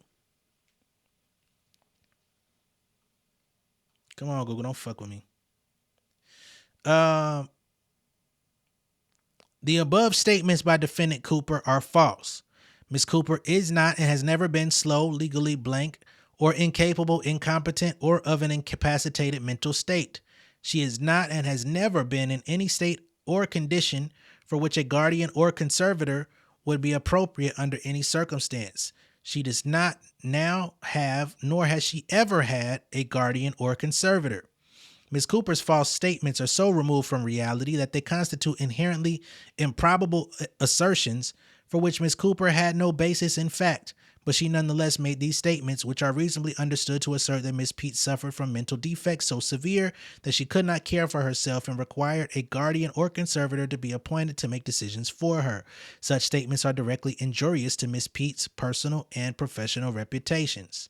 Come on, Google, don't fuck with me. The above statements by defendant Cooper are false. Ms. Cooper is not and has never been slow, legally blank, or incapable, incompetent, or of an incapacitated mental state. She is not and has never been in any state or condition for which a guardian or conservator would be appropriate under any circumstance. She does not now have, nor has she ever had, a guardian or conservator. Ms. Cooper's false statements are so removed from reality that they constitute inherently improbable assertions for which Ms. Cooper had no basis in fact, but she nonetheless made these statements, which are reasonably understood to assert that Ms. Pete suffered from mental defects so severe that she could not care for herself and required a guardian or conservator to be appointed to make decisions for her. Such statements are directly injurious to Ms. Pete's personal and professional reputations.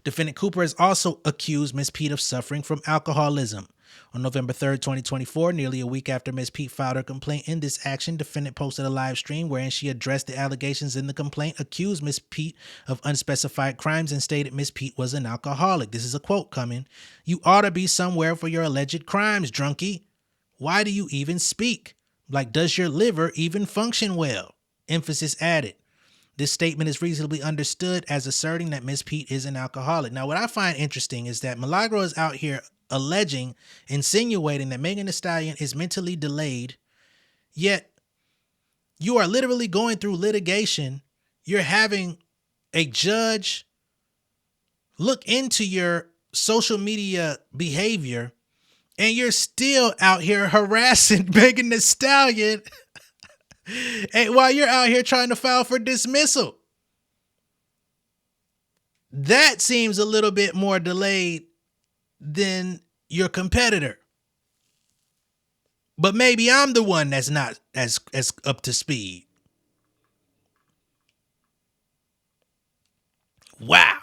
Defendant Cooper has also accused Ms. Pete of suffering from alcoholism. On November 3rd, 2024, nearly a week after Ms. Pete filed her complaint in this action, defendant posted a live stream wherein she addressed the allegations in the complaint, accused Ms. Pete of unspecified crimes, and stated Ms. Pete was an alcoholic. This is a quote coming. "You ought to be somewhere for your alleged crimes, drunkie. Why do you even speak? Like, does your liver even function well?" Emphasis added. This statement is reasonably understood as asserting that Ms. Pete is an alcoholic. Now, what I find interesting is that Milagro is out here alleging, insinuating that Megan Thee Stallion is mentally delayed, yet you are literally going through litigation. You're having a judge look into your social media behavior, and you're still out here harassing Megan Thee Stallion. And while you're out here trying to file for dismissal. That seems a little bit more delayed than your competitor. But maybe I'm the one that's not as up to speed. Wow.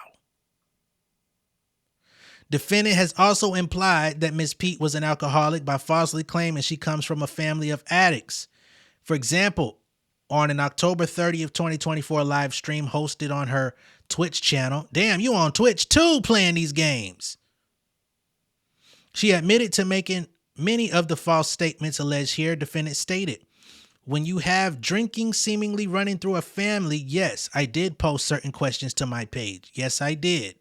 Defendant has also implied that Miss Pete was an alcoholic by falsely claiming she comes from a family of addicts. For example, on an October 30th, 2024 live stream hosted on her Twitch channel. Damn, you on Twitch too playing these games. She admitted to making many of the false statements alleged here. Defendant stated, when you have drinking seemingly running through a family, yes, I did post certain questions to my page. Yes, I did.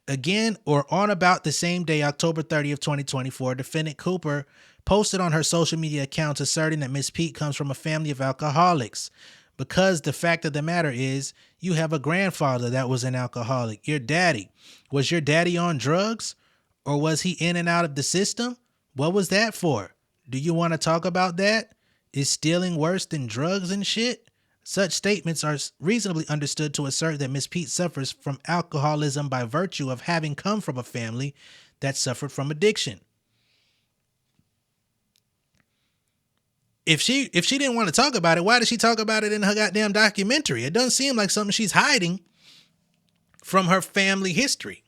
Again, or on about the same day, October 30th, 2024, Defendant Cooper posted on her social media accounts asserting that Miss Pete comes from a family of alcoholics. Because the fact of the matter is, you have a grandfather that was an alcoholic. Your daddy. Was your daddy on drugs? Or was he in and out of the system? What was that for? Do you want to talk about that? Is stealing worse than drugs and shit? Such statements are reasonably understood to assert that Miss Pete suffers from alcoholism by virtue of having come from a family that suffered from addiction. If she didn't want to talk about it, why did she talk about it in her goddamn documentary? It doesn't seem like something she's hiding from her family history.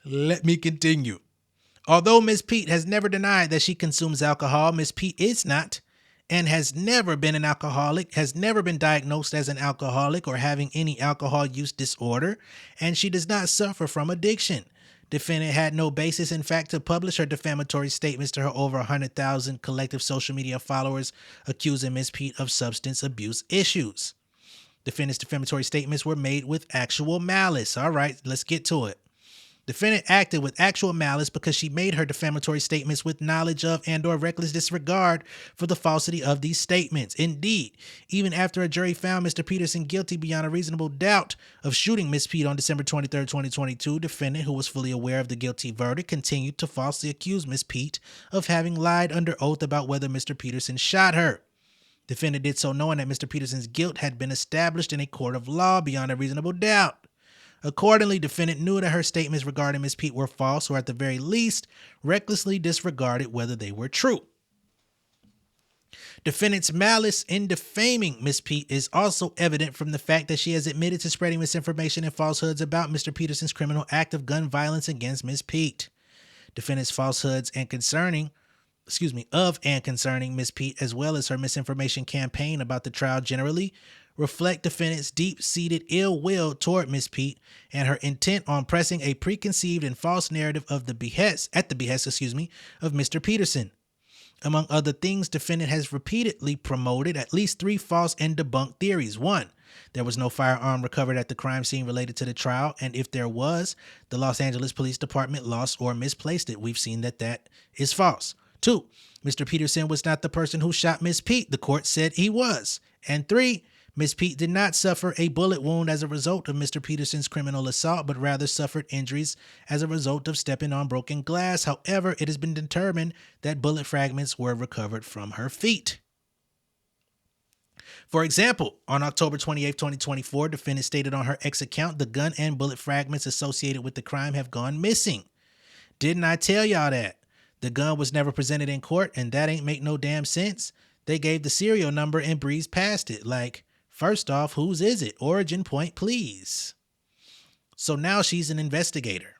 Let me continue. Although Miss Pete has never denied that she consumes alcohol, Miss Pete is not and has never been an alcoholic, has never been diagnosed as an alcoholic or having any alcohol use disorder, and she does not suffer from addiction. Defendant had no basis, in fact, to publish her defamatory statements to her over 100,000 collective social media followers accusing Miss Pete of substance abuse issues. Defendant's defamatory statements were made with actual malice. All right, let's get to it. Defendant acted with actual malice because she made her defamatory statements with knowledge of and or reckless disregard for the falsity of these statements. Indeed, even after a jury found Mr. Peterson guilty beyond a reasonable doubt of shooting Miss Pete on December 23, 2022, defendant, who was fully aware of the guilty verdict, continued to falsely accuse Miss Pete of having lied under oath about whether Mr. Peterson shot her. Defendant did so knowing that Mr. Peterson's guilt had been established in a court of law beyond a reasonable doubt. Accordingly, defendant knew that her statements regarding Miss Pete were false, or at the very least, recklessly disregarded whether they were true. Defendant's malice in defaming Miss Pete is also evident from the fact that she has admitted to spreading misinformation and falsehoods about Mr. Peterson's criminal act of gun violence against Miss Pete. Defendant's falsehoods concerning Miss Pete, as well as her misinformation campaign about the trial generally, reflect defendant's deep-seated ill will toward Miss Pete and her intent on pressing a preconceived and false narrative of the behest of Mr. Peterson. Among other things, defendant has repeatedly promoted at least 3 false and debunked theories. 1, there was no firearm recovered at the crime scene related to the trial, and if there was, the Los Angeles Police Department lost or misplaced it. We've seen that is false. 2, Mr. Peterson was not the person who shot Miss Pete. The court said he was. And 3, Miss Pete did not suffer a bullet wound as a result of Mr. Peterson's criminal assault, but rather suffered injuries as a result of stepping on broken glass. However, it has been determined that bullet fragments were recovered from her feet. For example, on October 28, 2024, defendant stated on her X account, the gun and bullet fragments associated with the crime have gone missing. Didn't I tell y'all that? The gun was never presented in court, and that ain't make no damn sense. They gave the serial number and breezed past it. Like, first off, whose is it? Origin point, please. So now she's an investigator.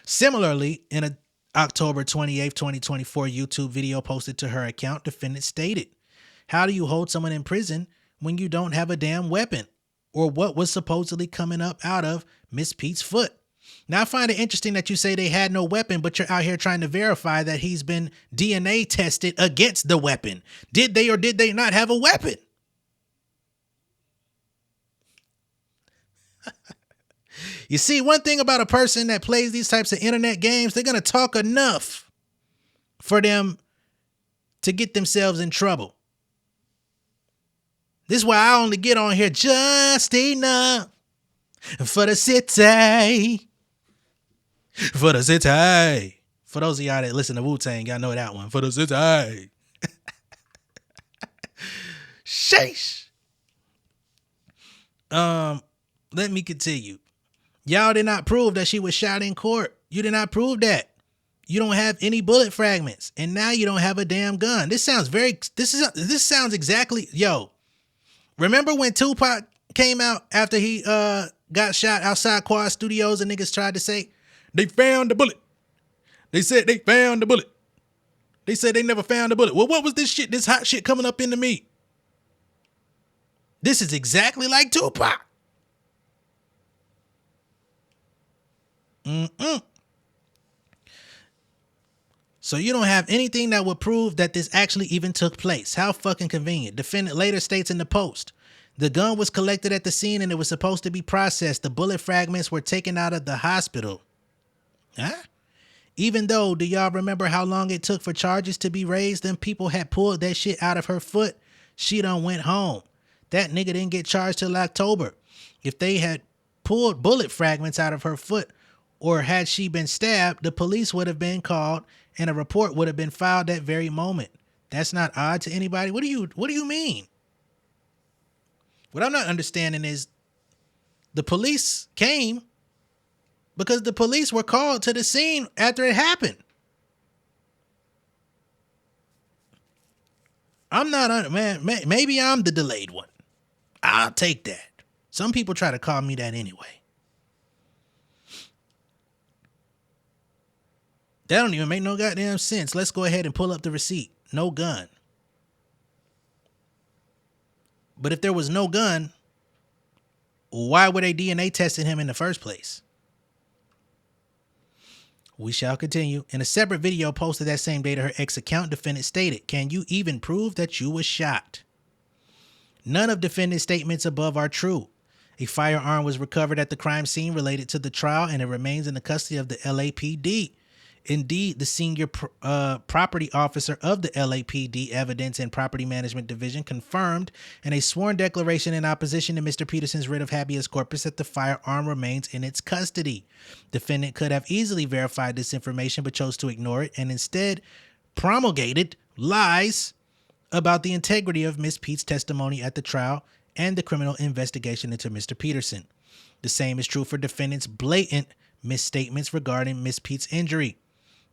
Similarly, in a October 28, 2024 YouTube video posted to her account, defendant stated, how do you hold someone in prison when you don't have a damn weapon? Or what was supposedly coming up out of Miss Pete's foot? Now, I find it interesting that you say they had no weapon, but you're out here trying to verify that he's been DNA tested against the weapon. Did they or did they not have a weapon? You see, one thing about a person that plays these types of internet games, they're going to talk enough for them to get themselves in trouble. This is why I only get on here just enough for the city. For the city. For those of y'all that listen to Wu-Tang, y'all know that one. For the city. Sheesh. Let me continue. Y'all did not prove that she was shot in court. You did not prove that. You don't have any bullet fragments, and now you don't have a damn gun. This sounds exactly, yo. Remember when Tupac came out after he got shot outside Quad Studios and niggas tried to say they found the bullet. They said they found the bullet. They said they never found the bullet. Well, what was this shit? This hot shit coming up into me. This is exactly like Tupac. So you don't have anything that would prove that this actually even took place. How fucking convenient. Defendant later states in the post, the gun was collected at the scene and it was supposed to be processed. The bullet fragments were taken out of the hospital. Huh? Even though, do y'all remember how long it took for charges to be raised? Them people had pulled that shit out of her foot. She done went home. That nigga didn't get charged till October. If they had pulled bullet fragments out of her foot, or had she been stabbed, the police would have been called and a report would have been filed that very moment. That's not odd to anybody. What do you mean? What I'm not understanding is the police came because the police were called to the scene after it happened. I'm not, man, maybe I'm the delayed one. I'll take that. Some people try to call me that anyway. That don't even make no goddamn sense. Let's go ahead and pull up the receipt. No gun. But if there was no gun, why were they DNA testing him in the first place? We shall continue. In a separate video posted that same day to her ex account, defendant stated, "Can you even prove that you were shot?" None of defendant's statements above are true. A firearm was recovered at the crime scene related to the trial and it remains in the custody of the LAPD. Indeed, the senior property officer of the LAPD Evidence and Property Management Division confirmed in a sworn declaration in opposition to Mr. Peterson's writ of habeas corpus that the firearm remains in its custody. Defendant could have easily verified this information but chose to ignore it and instead promulgated lies about the integrity of Ms. Pete's testimony at the trial and the criminal investigation into Mr. Peterson. The same is true for defendant's blatant misstatements regarding Ms. Pete's injury.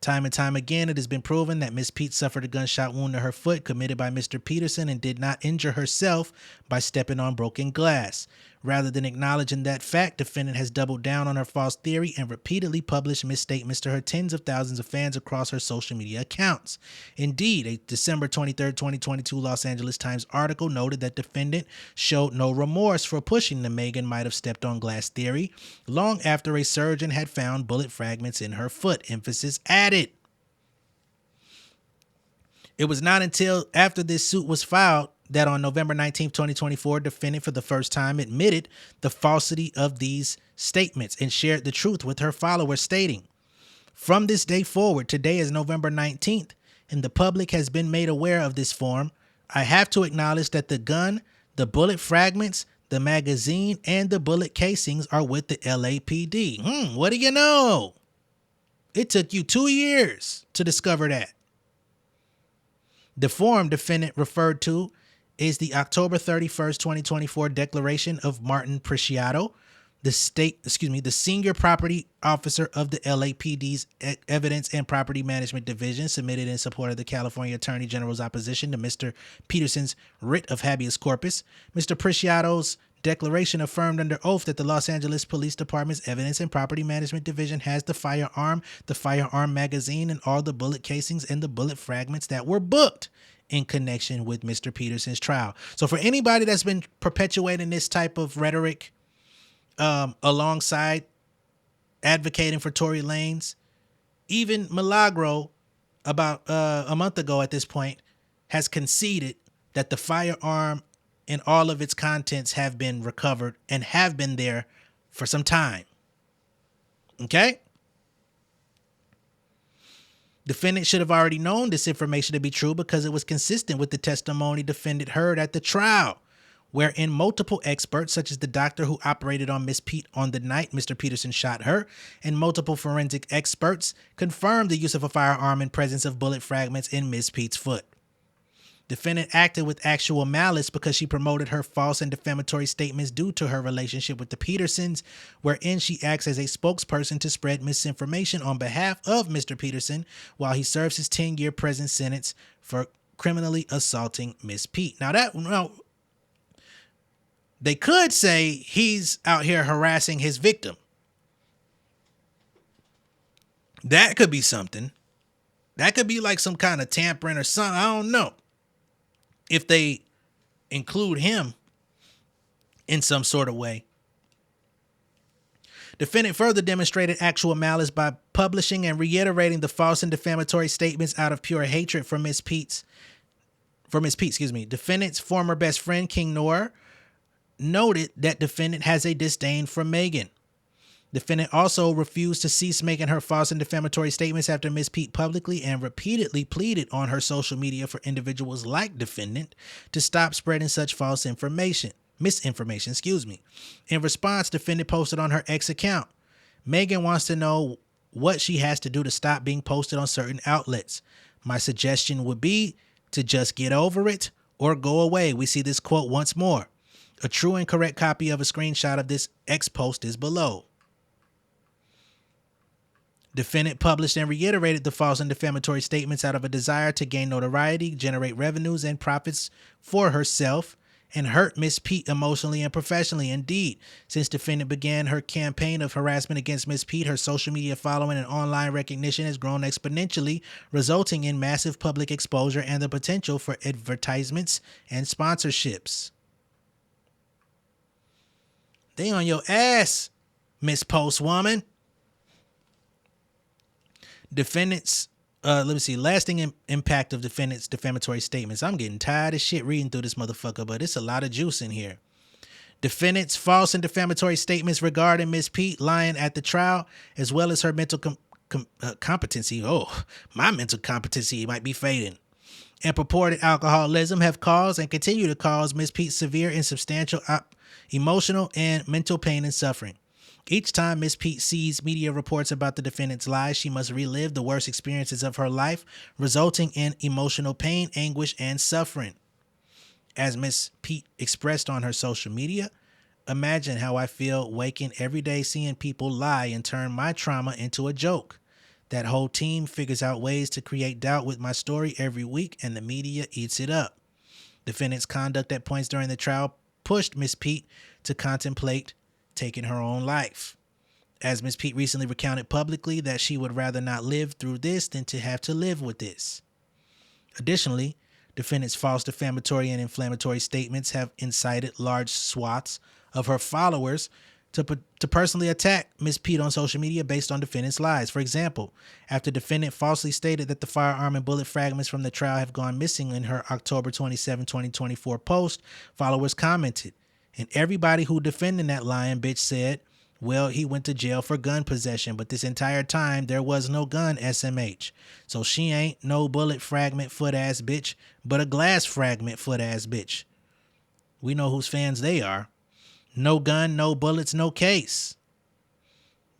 Time and time again, it has been proven that Ms. Pete suffered a gunshot wound to her foot committed by Mr. Peterson and did not injure herself by stepping on broken glass. Rather than acknowledging that fact, defendant has doubled down on her false theory and repeatedly published misstatements to her tens of thousands of fans across her social media accounts. Indeed, a December 23, 2022 Los Angeles Times article noted that defendant showed no remorse for pushing the Megan might have stepped on glass theory long after a surgeon had found bullet fragments in her foot. Emphasis added. It was not until after this suit was filed that on November 19, 2024, defendant for the first time admitted the falsity of these statements and shared the truth with her followers, stating, "From this day forward, today is November 19th, and the public has been made aware of this form. I have to acknowledge that the gun, the bullet fragments, the magazine, and the bullet casings are with the LAPD. What do you know? It took you 2 years to discover that." The form defendant referred to is the October 31st, 2024 declaration of Martin Preciado, the senior property officer of the LAPD's Evidence and Property Management Division, submitted in support of the California Attorney General's opposition to Mr. Peterson's writ of habeas corpus. Mr. Preciado's declaration affirmed under oath that the Los Angeles Police Department's Evidence and Property Management Division has the firearm magazine, and all the bullet casings and the bullet fragments that were booked in connection with Mr. Peterson's trial. So for anybody that's been perpetuating this type of rhetoric alongside advocating for Tory Lanez, even Milagro about a month ago at this point has conceded that the firearm and all of its contents have been recovered and have been there for some time. Okay? Defendant should have already known this information to be true because it was consistent with the testimony defendant heard at the trial, wherein multiple experts, such as the doctor who operated on Miss Pete on the night Mr. Peterson shot her, and multiple forensic experts confirmed the use of a firearm and presence of bullet fragments in Miss Pete's foot. Defendant acted with actual malice because she promoted her false and defamatory statements due to her relationship with the Petersons, wherein she acts as a spokesperson to spread misinformation on behalf of Mr. Peterson while he serves his 10-year prison sentence for criminally assaulting Miss Pete. Now, they could say he's out here harassing his victim. That could be something. That could be like some kind of tampering or something. I don't know. If they include him in some sort of way. Defendant further demonstrated actual malice by publishing and reiterating the false and defamatory statements out of pure hatred for Miss Pete. Defendant's former best friend, King Noor, noted that defendant has a disdain for Megan. Defendant also refused to cease making her false and defamatory statements after Miss Pete publicly and repeatedly pleaded on her social media for individuals like defendant to stop spreading such false misinformation. In response, defendant posted on her ex account, Megan wants to know what she has to do to stop being posted on certain outlets. My suggestion would be to just get over it or go away. We see this quote once more. A true and correct copy of a screenshot of this ex post is below. Defendant published and reiterated the false and defamatory statements out of a desire to gain notoriety, generate revenues and profits for herself, and hurt Miss Pete emotionally and professionally. Indeed, since defendant began her campaign of harassment against Miss Pete, her social media following and online recognition has grown exponentially, resulting in massive public exposure and the potential for advertisements and sponsorships. They on your ass, Miss Postwoman. Defendants, lasting impact of defendants' defamatory statements. I'm getting tired of shit reading through this motherfucker, but it's a lot of juice in here. Defendants' false and defamatory statements regarding Miss Pete lying at the trial, as well as her mental competency. Oh, my mental competency might be fading. And purported alcoholism have caused and continue to cause Miss Pete severe and substantial emotional and mental pain and suffering. Each time Miss Pete sees media reports about the defendant's lies, she must relive the worst experiences of her life, resulting in emotional pain, anguish, and suffering. As Miss Pete expressed on her social media, imagine how I feel waking every day seeing people lie and turn my trauma into a joke. That whole team figures out ways to create doubt with my story every week, and the media eats it up. Defendant's conduct at points during the trial pushed Miss Pete to contemplate taking her own life, as Miss Pete recently recounted publicly that she would rather not live through this than to have to live with this. Additionally, defendant's false defamatory and inflammatory statements have incited large swaths of her followers to personally attack Miss Pete on social media based on defendant's lies. For example, after defendant falsely stated that the firearm and bullet fragments from the trial have gone missing in her October 27, 2024 post, followers commented, and everybody who defended that lying bitch said, well, he went to jail for gun possession, but this entire time there was no gun, SMH. So she ain't no bullet fragment foot ass bitch, but a glass fragment foot ass bitch. We know whose fans they are. No gun, no bullets, no case.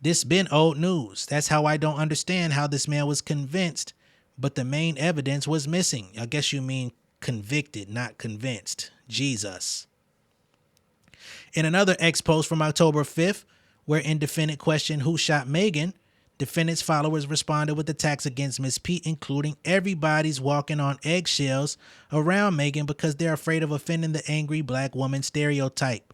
This been old news. That's how I don't understand how this man was convinced, but the main evidence was missing. I guess you mean convicted, not convinced. Jesus. In another ex post from October 5th, wherein defendant questioned who shot Megan, defendant's followers responded with attacks against Miss Pete, including everybody's walking on eggshells around Megan because they're afraid of offending the angry black woman stereotype.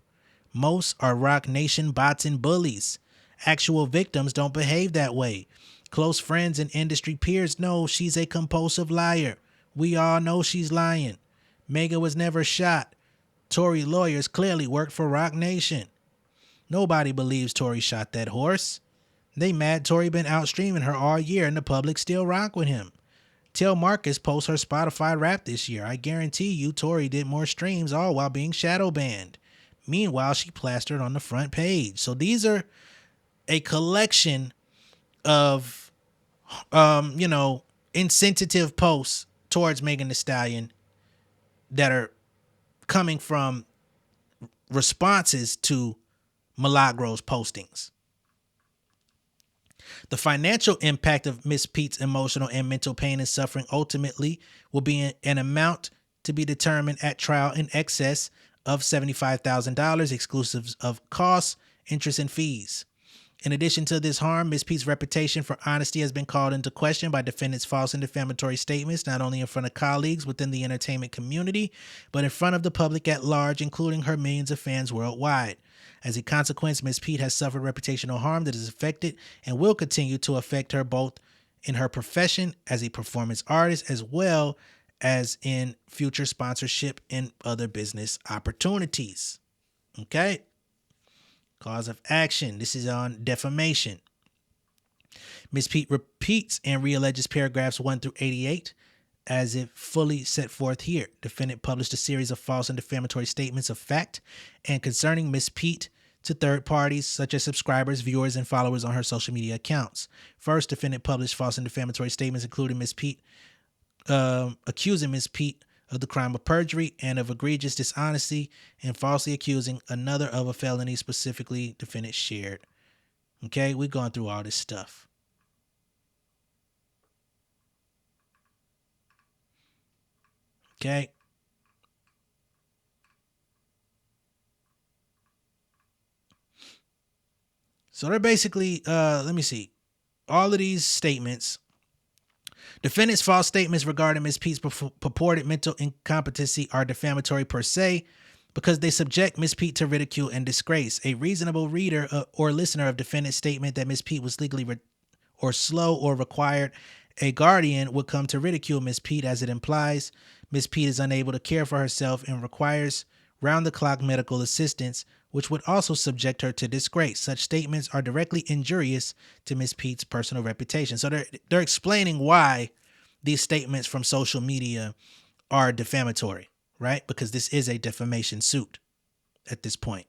Most are Rock Nation bots and bullies. Actual victims don't behave that way. Close friends and industry peers know she's a compulsive liar. We all know she's lying. Megan was never shot. Tory lawyers clearly worked for Rock Nation. Nobody believes Tory shot that horse. They mad Tory been out streaming her all year and the public still rock with him. Tell Marcus post her Spotify rap this year. I guarantee you Tory did more streams all while being shadow banned. Meanwhile, she plastered on the front page. So these are a collection of, insensitive posts towards Megan Thee Stallion that are coming from responses to Milagro's postings. The financial impact of Miss Pete's emotional and mental pain and suffering ultimately will be an amount to be determined at trial in excess of $75,000 exclusive of costs, interest, and fees. In addition to this harm, Ms. Pete's reputation for honesty has been called into question by defendants' false and defamatory statements, not only in front of colleagues within the entertainment community, but in front of the public at large, including her millions of fans worldwide. As a consequence, Ms. Pete has suffered reputational harm that has affected and will continue to affect her both in her profession as a performance artist as well as in future sponsorship and other business opportunities. Okay? Cause of action. This is on defamation. Ms. Pete repeats and realleges paragraphs 1 through 88 as if fully set forth here. Defendant published a series of false and defamatory statements of fact and concerning Ms. Pete to third parties such as subscribers, viewers, and followers on her social media accounts. First, defendant published false and defamatory statements including Ms. Pete, accusing Ms. Pete of the crime of perjury and of egregious dishonesty and falsely accusing another of a felony specifically defendant shared. Okay, we're going through all this stuff. Okay. So they're basically, let me see, all of these statements. Defendants' false statements regarding Ms. Pete's purported mental incompetency are defamatory per se because they subject Ms. Pete to ridicule and disgrace. A reasonable reader or listener of defendant's statement that Ms. Pete was legally or slow or required a guardian would come to ridicule Ms. Pete as it implies Ms. Pete is unable to care for herself and requires round-the-clock medical assistance, which would also subject her to disgrace. Such statements are directly injurious to Ms. Pete's personal reputation. So they're explaining why these statements from social media are defamatory, right? Because this is a defamation suit at this point.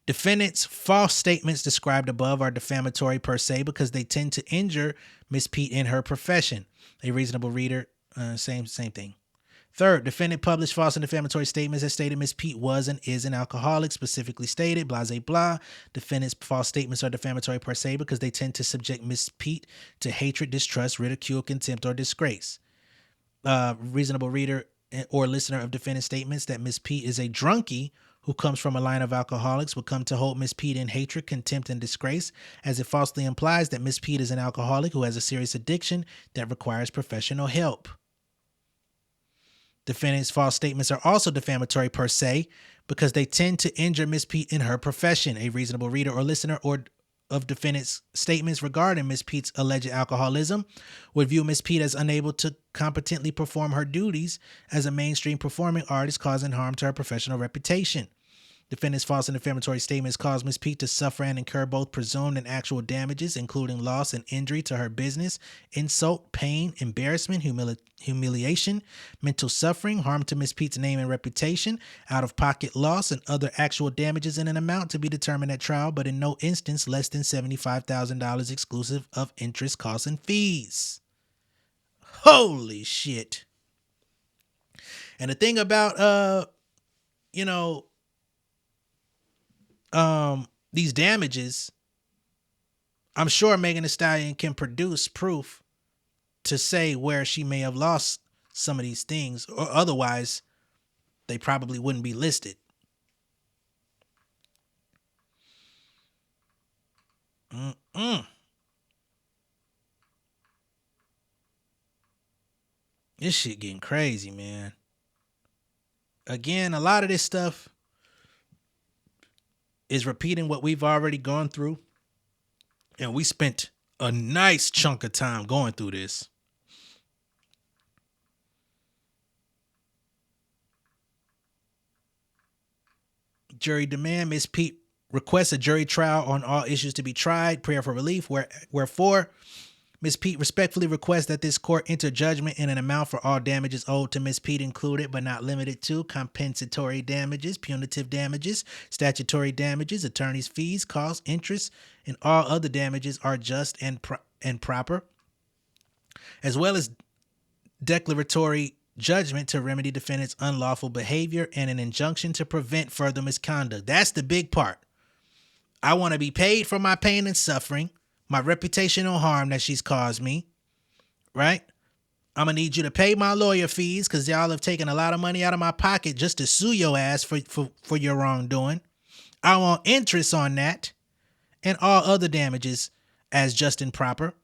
Defendants' false statements described above are defamatory per se because they tend to injure Ms. Pete in her profession. A reasonable reader, same thing. Third, defendant published false and defamatory statements that stated Ms. Pete was and is an alcoholic, specifically stated, blah, blah, blah. Defendant's false statements are defamatory per se because they tend to subject Ms. Pete to hatred, distrust, ridicule, contempt, or disgrace. Reasonable reader or listener of defendant's statements that Ms. Pete is a drunkie who comes from a line of alcoholics would come to hold Ms. Pete in hatred, contempt, and disgrace, as it falsely implies that Ms. Pete is an alcoholic who has a serious addiction that requires professional help. Defendant's false statements are also defamatory per se because they tend to injure Ms. Pete in her profession. A reasonable reader or listener of defendant's statements regarding Ms. Pete's alleged alcoholism would view Ms. Pete as unable to competently perform her duties as a mainstream performing artist, causing harm to her professional reputation. Defendant's false and defamatory statements cause Ms. Pete to suffer and incur both presumed and actual damages, including loss and injury to her business, insult, pain, embarrassment, humiliation, mental suffering, harm to Ms. Pete's name and reputation, out-of-pocket loss, and other actual damages in an amount to be determined at trial, but in no instance less than $75,000 exclusive of interest, costs, and fees. Holy shit. And the thing about, these damages, I'm sure Megan Thee Stallion can produce proof to say where she may have lost some of these things, or otherwise they probably wouldn't be listed. This shit getting crazy, man. Again, a lot of this stuff is repeating what we've already gone through. And we spent a nice chunk of time going through this. Jury demand. Ms. Pete requests a jury trial on all issues to be tried. Prayer for relief. Wherefore, Ms. Pete respectfully requests that this court enter judgment in an amount for all damages owed to Ms. Pete, included but not limited to compensatory damages, punitive damages, statutory damages, attorney's fees, costs, interest, and all other damages are just and proper, as well as declaratory judgment to remedy defendant's unlawful behavior and an injunction to prevent further misconduct. That's the big part. I want to be paid for my pain and suffering, my reputational harm that she's caused me, right? I'm gonna need you to pay my lawyer fees because y'all have taken a lot of money out of my pocket just to sue your ass for your wrongdoing. I want interest on that and all other damages as just and proper.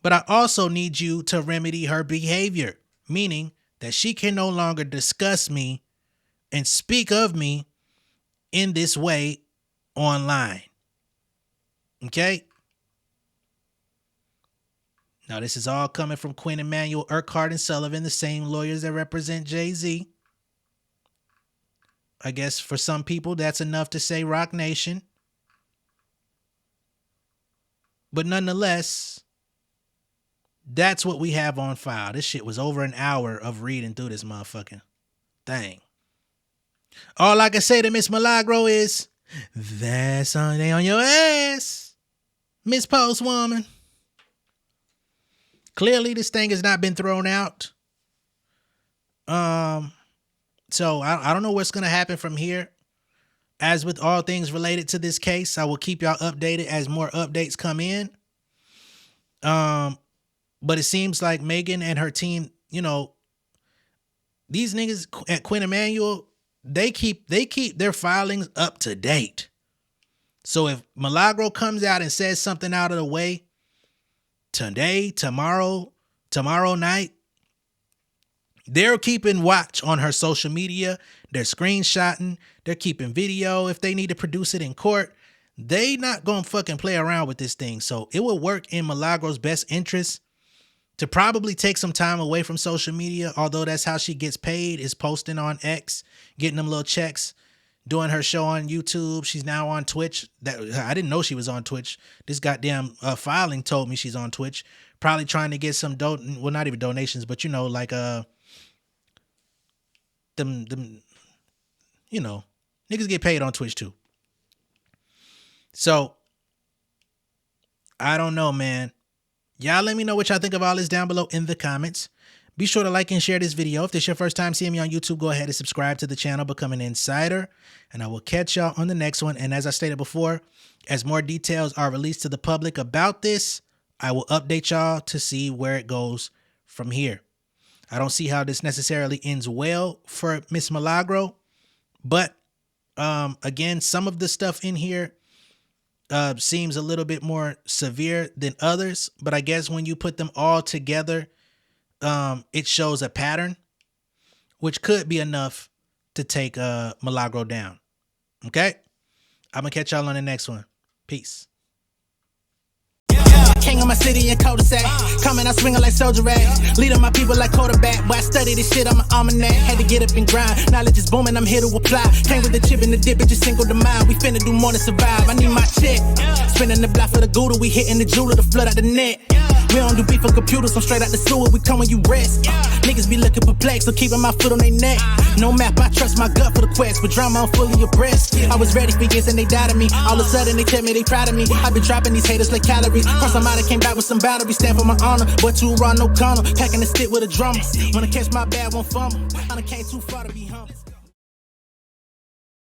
But I also need you to remedy her behavior, meaning that she can no longer discuss me and speak of me in this way online. Okay? Now, this is all coming from Quinn Emanuel, Urquhart, and Sullivan, the same lawyers that represent Jay-Z. I guess for some people, that's enough to say Rock Nation. But nonetheless, that's what we have on file. This shit was over an hour of reading through this motherfucking thing. All I can say to Miss Milagro is, that's on your ass, Miss Postwoman. Clearly, this thing has not been thrown out. So I don't know what's going to happen from here. As with all things related to this case, I will keep y'all updated as more updates come in. But it seems like Megan and her team, you know, these niggas at Quinn Emanuel, they keep their filings up to date. So if Milagro comes out and says something out of the way today, tomorrow night, they're keeping watch on her social media. They're screenshotting. They're keeping video if they need to produce it in court. They not gonna fucking play around with this thing. So it will work in Milagro's best interest to probably take some time away from social media, although that's how she gets paid, is posting on X, getting them little checks, doing her show on YouTube. She's now on Twitch. I didn't know she was on Twitch. This goddamn filing told me she's on Twitch. Probably trying to get some well, not even donations, but you know, like them, you know, niggas get paid on Twitch too. So I don't know, man. Y'all let me know what y'all think of all this down below in the comments. Be sure to like and share this video. If this is your first time seeing me on YouTube, go ahead and subscribe to the channel, become an insider, and I will catch y'all on the next one. And as I stated before, as more details are released to the public about this, I will update y'all to see where it goes from here. I don't see how this necessarily ends well for Miss Milagro, but again, some of the stuff in here seems a little bit more severe than others, but I guess when you put them all together, it shows a pattern, which could be enough to take Milagro down. Okay? I'm gonna catch y'all on the next one. Peace. King of my city and cul-de-sac. Coming out swinging like soldier rag. Leading my people like quarterback. Boy, I study this shit, I'm an almanac. Had to get up and grind. Knowledge is booming, I'm here to apply. Came with the chip and the dip, it just single the mind. We finna do more than survive. I need my check. Spinning the block for the gouda. We hitting the jeweler to flood out the net. We don't do beef for computers, so straight out the sewer. We come when you rest. Niggas be looking perplexed, so keeping my foot on their neck. No map, I trust my gut for the quest. But drama, I'm fully abreast. I was ready for years and they doubted me. All of a sudden they tell me they proud of me. I been dropping these haters like calories. Cross them out, I came back with some boundaries. Stand for my honor, but too raw, no corner. Packing the stick with a drummer. When I catch my bad, won't fumble. I done came too far to be humble.